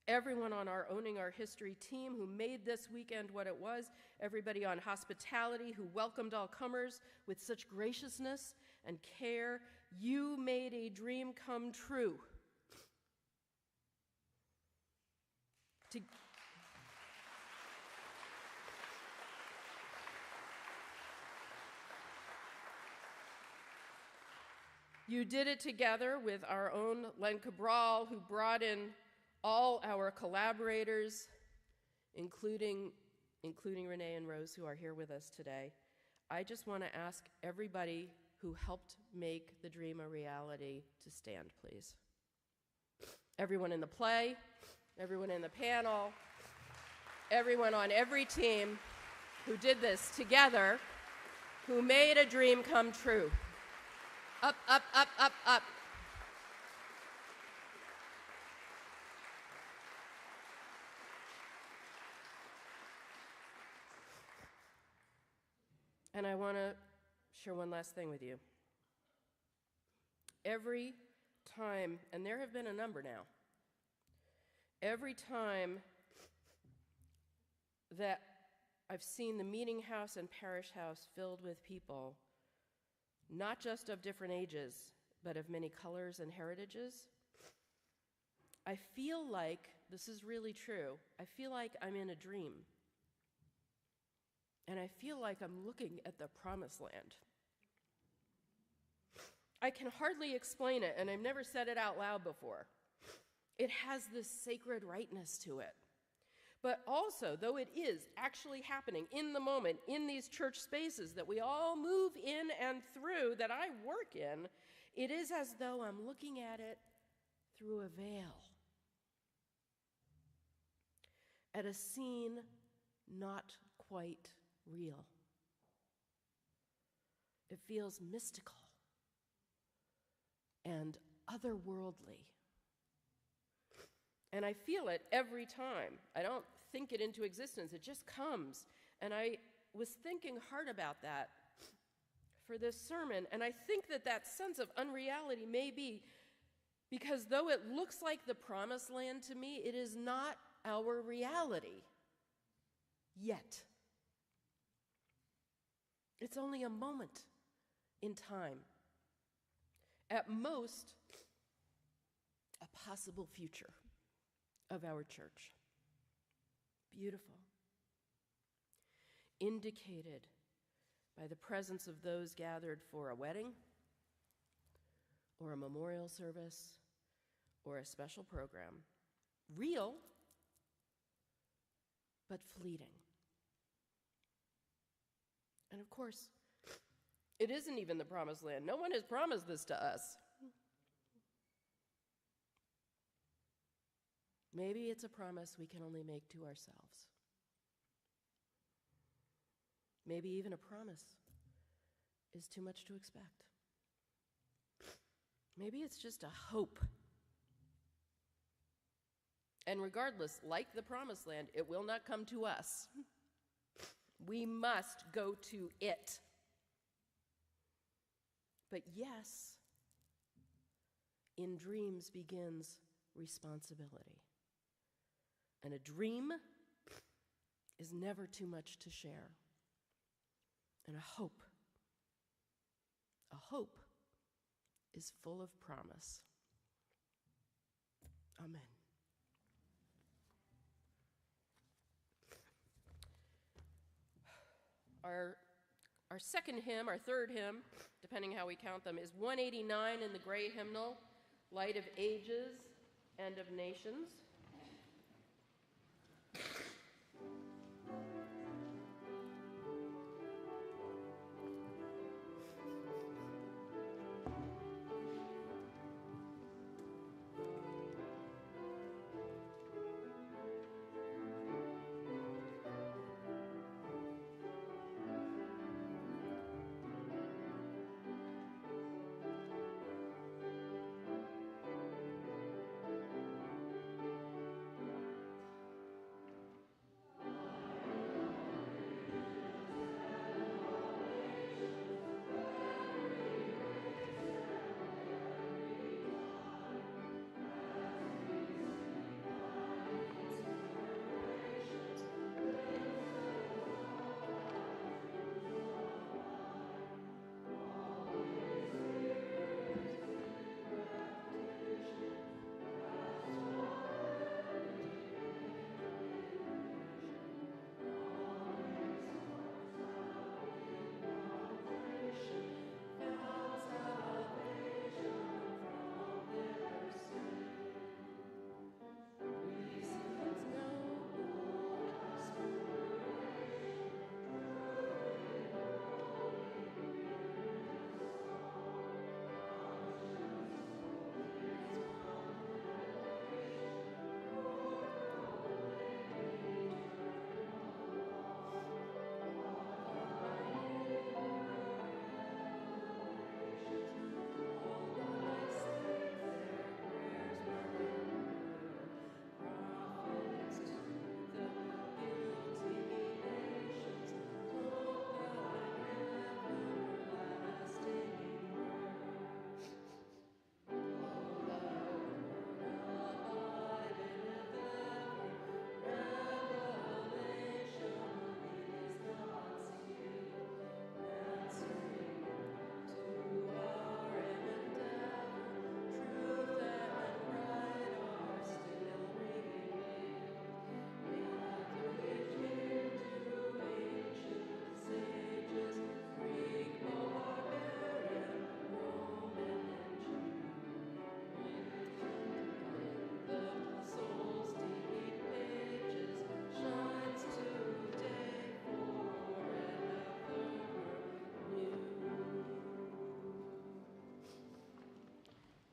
everyone on our Owning Our History team who made this weekend what it was, everybody on hospitality who welcomed all comers with such graciousness and care, you made a dream come true. You did it together with our own Len Cabral, who brought in all our collaborators, including Renee and Rose, who are here with us today. I just want to ask everybody who helped make the dream a reality to stand, please. Everyone in the play, everyone in the panel, everyone on every team who did this together, who made a dream come true. Up, up, up, up, up. And I want to share one last thing with you. Every time, and there have been a number now, every time that I've seen the meeting house and parish house filled with people, not just of different ages, but of many colors and heritages, I feel like, this is really true, I feel like I'm in a dream. And I feel like I'm looking at the promised land. I can hardly explain it, and I've never said it out loud before. It has this sacred rightness to it. But also, though it is actually happening in the moment, in these church spaces that we all move in and through, that I work in, it is as though I'm looking at it through a veil. At a scene not quite real. It feels mystical and otherworldly. And I feel it every time. I don't think it into existence, it just comes. And I was thinking hard about that for this sermon, and I think that that sense of unreality may be because though it looks like the promised land to me, it is not our reality yet. It's only a moment in time. At most, a possible future of our church. Beautiful. Indicated by the presence of those gathered for a wedding, or a memorial service, or a special program. Real, but fleeting. And of course, it isn't even the promised land. No one has promised this to us. Maybe it's a promise we can only make to ourselves. Maybe even a promise is too much to expect. Maybe it's just a hope. And regardless, like the promised land, it will not come to us. We must go to it. But yes, in dreams begins responsibility. And a dream is never too much to share. And a hope is full of promise. Amen. Our second hymn, our third hymn, depending how we count them, is 189 in the gray hymnal, Light of Ages and of Nations.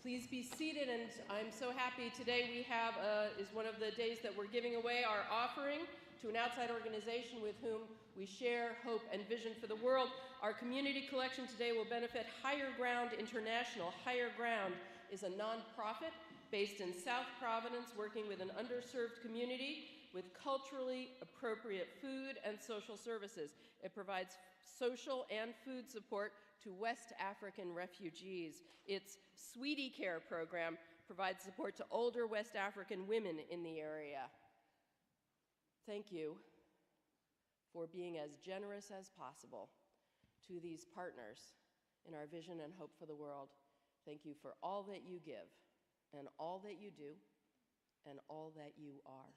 Please be seated, and I'm so happy today we have, is one of the days that we're giving away our offering to an outside organization with whom we share hope and vision for the world. Our community collection today will benefit Higher Ground International. Higher Ground is a nonprofit based in South Providence working with an underserved community with culturally appropriate food and social services. It provides social and food support to West African refugees. Its Sweetie Care program provides support to older West African women in the area. Thank you for being as generous as possible to these partners in our vision and hope for the world. Thank you for all that you give, and all that you do, and all that you are.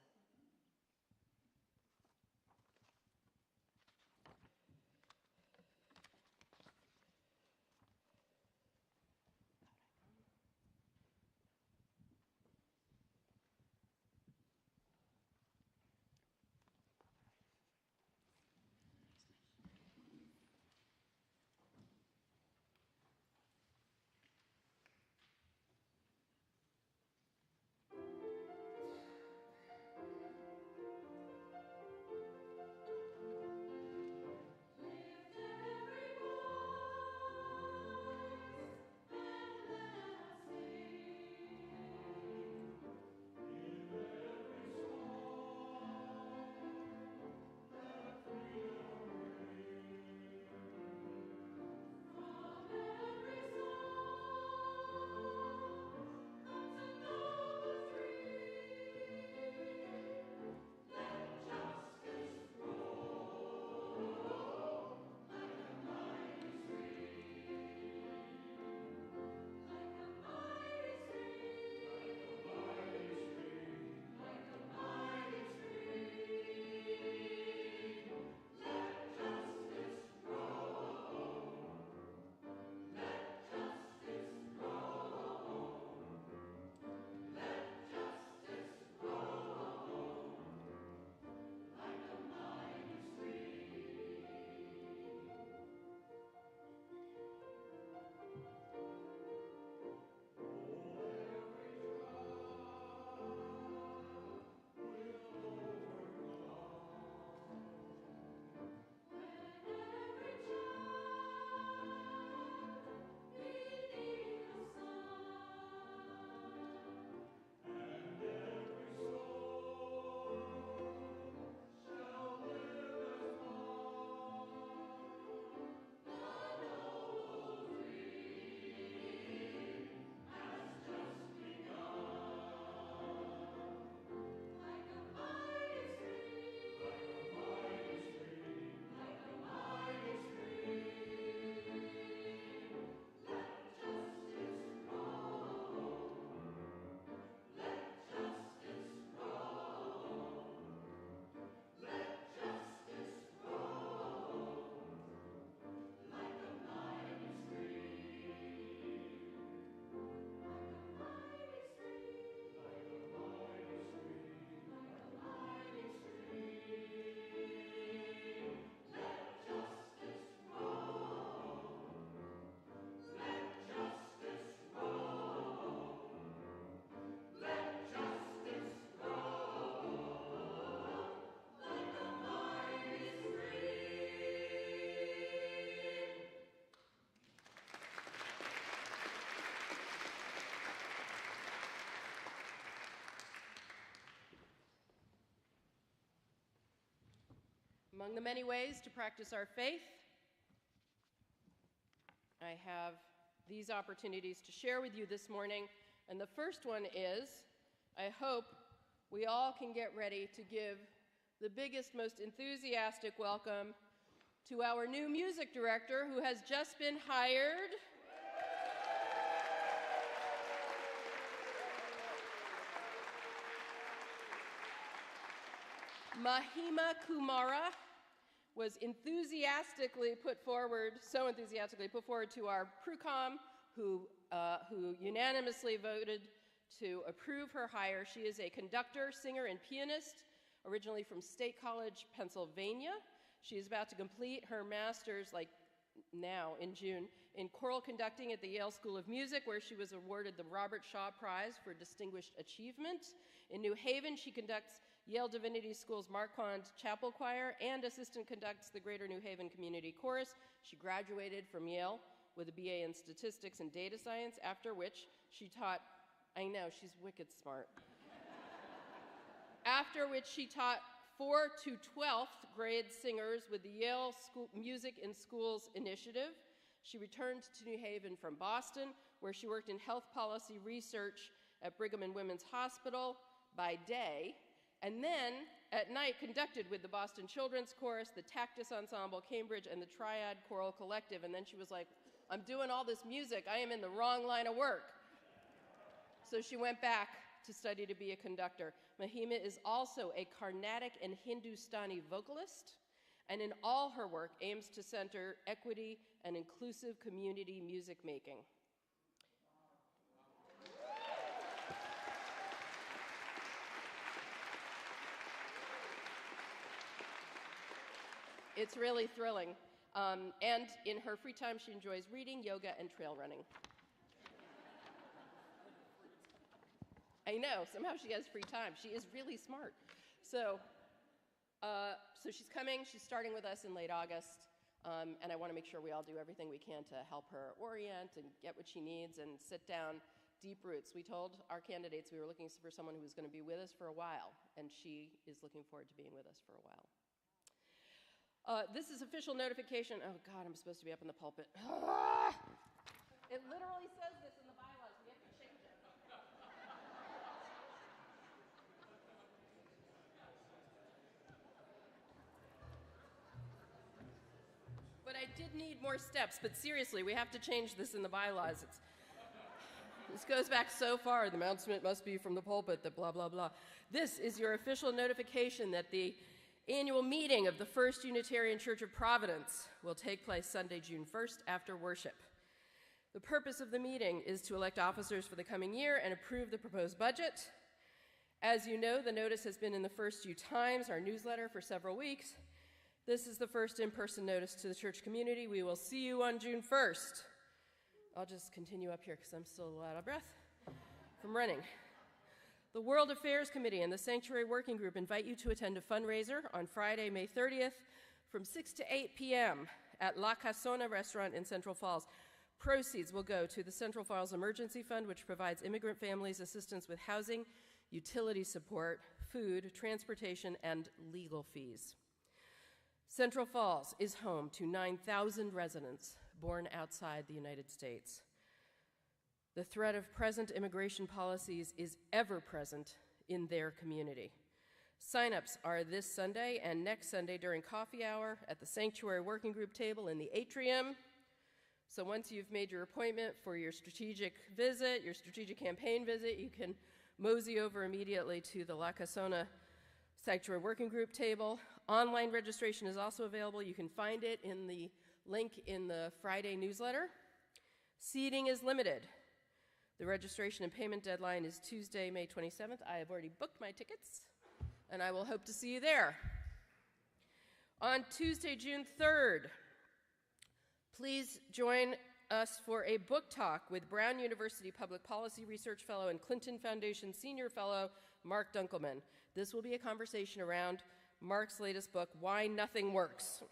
Among the many ways to practice our faith, I have these opportunities to share with you this morning. And the first one is, I hope we all can get ready to give the biggest, most enthusiastic welcome to our new music director who has just been hired. Mahima Kumara was so enthusiastically put forward to our PRUCOM, who unanimously voted to approve her hire. She is a conductor, singer, and pianist, originally from State College, Pennsylvania. She is about to complete her master's, now in June, in choral conducting at the Yale School of Music, where she was awarded the Robert Shaw Prize for Distinguished Achievement. In New Haven, she conducts Yale Divinity School's Marquand Chapel Choir and assistant conducts the Greater New Haven Community Chorus. She graduated from Yale with a BA in Statistics and Data Science, after which she taught, I know, she's wicked smart. After which she taught 4 to 12th grade singers with the Yale Music in Schools initiative. She returned to New Haven from Boston, where she worked in health policy research at Brigham and Women's Hospital by day, and then at night conducted with the Boston Children's Chorus, the Tactus Ensemble, Cambridge, and the Triad Choral Collective. And then she was like, I'm doing all this music, I am in the wrong line of work. So she went back to study to be a conductor. Mahima is also a Carnatic and Hindustani vocalist, and in all her work aims to center equity and inclusive community music making. It's really thrilling. And in her free time, she enjoys reading, yoga, and trail running. I know, somehow she has free time. She is really smart. So she's coming. She's starting with us in late August. And I want to make sure we all do everything we can to help her orient and get what she needs and sit down deep roots. We told our candidates we were looking for someone who was going to be with us for a while, and she is looking forward to being with us for a while. This is official notification. Oh, God, I'm supposed to be up in the pulpit. It literally says this in the bylaws. We have to change it. But I did need more steps. But seriously, we have to change this in the bylaws. This goes back so far. The announcement must be from the pulpit, that blah, blah, blah. This is your official notification that the annual meeting of the First Unitarian Church of Providence will take place Sunday, June 1st after worship. The purpose of the meeting is to elect officers for the coming year and approve the proposed budget. As you know, the notice has been in the First U Times, our newsletter, for several weeks. This is the first in-person notice to the church community. We will see you on June 1st. I'll just continue up here because I'm still a little out of breath from running. The World Affairs Committee and the Sanctuary Working Group invite you to attend a fundraiser on Friday, May 30th from 6 to 8 p.m. at La Casona restaurant in Central Falls. Proceeds will go to the Central Falls Emergency Fund, which provides immigrant families assistance with housing, utility support, food, transportation, and legal fees. Central Falls is home to 9,000 residents born outside the United States. The threat of present immigration policies is ever present in their community. Sign-ups are this Sunday and next Sunday during coffee hour at the Sanctuary Working Group table in the atrium. So once you've made your appointment for your strategic visit, your strategic campaign visit, you can mosey over immediately to the La Casona Sanctuary Working Group table. Online registration is also available. You can find it in the link in the Friday newsletter. Seating is limited. The registration and payment deadline is Tuesday, May 27th. I have already booked my tickets, and I will hope to see you there. On Tuesday, June 3rd, please join us for a book talk with Brown University Public Policy Research Fellow and Clinton Foundation Senior Fellow, Mark Dunkelman. This will be a conversation around Mark's latest book, Why Nothing Works.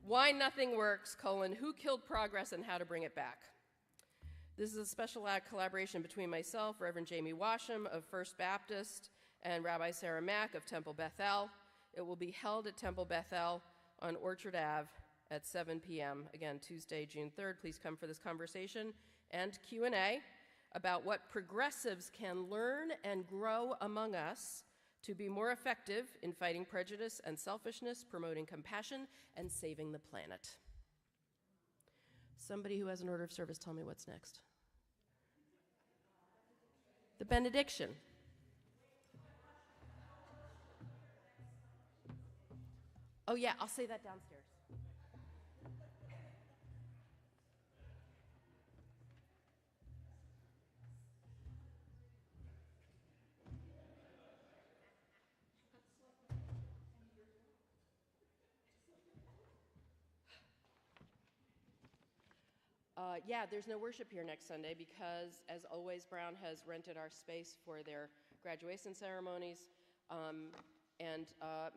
Why Nothing Works, Who Killed Progress and How to Bring It Back. This is a special collaboration between myself, Reverend Jamie Washam of First Baptist, and Rabbi Sarah Mack of Temple Bethel. It will be held at Temple Bethel on Orchard Ave at 7 p.m. Again, Tuesday, June 3rd. Please come for this conversation and Q&A about what progressives can learn and grow among us to be more effective in fighting prejudice and selfishness, promoting compassion, and saving the planet. Somebody who has an order of service, tell me what's next. The benediction. Oh yeah, I'll say that downstairs. Yeah, there's no worship here next Sunday because, as always, Brown has rented our space for their graduation ceremonies, and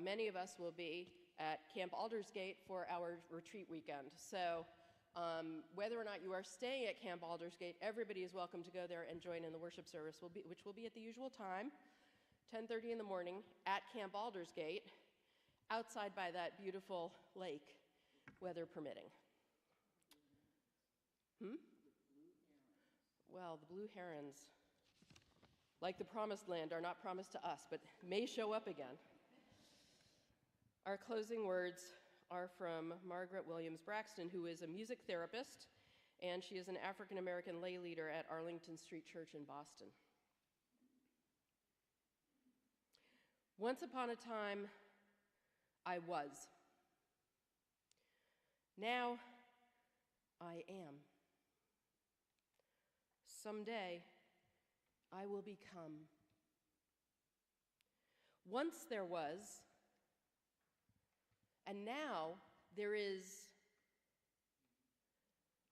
many of us will be at Camp Aldersgate for our retreat weekend. So whether or not you are staying at Camp Aldersgate, everybody is welcome to go there and join in the worship service, which will be at the usual time, 10:30 in the morning, at Camp Aldersgate, outside by that beautiful lake, weather permitting. Well, the blue herons, like the promised land, are not promised to us, but may show up again. Our closing words are from Margaret Williams Braxton, who is a music therapist, and she is an African-American lay leader at Arlington Street Church in Boston. Once upon a time, I was. Now, I am. Someday, I will become. Once there was, and now there is.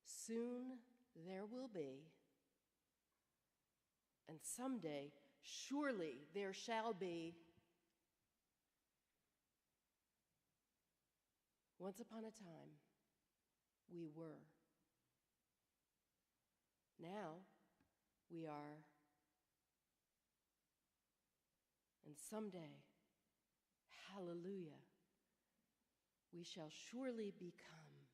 Soon there will be, and someday, surely there shall be. Once upon a time, we were. Now, we are. And someday, hallelujah, we shall surely become.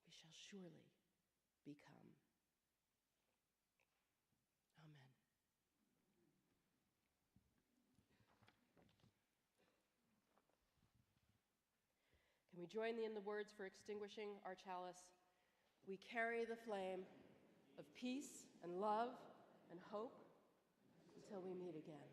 We shall surely become. Amen. Can we join in the words for extinguishing our chalice? We carry the flame of peace and love and hope until we meet again.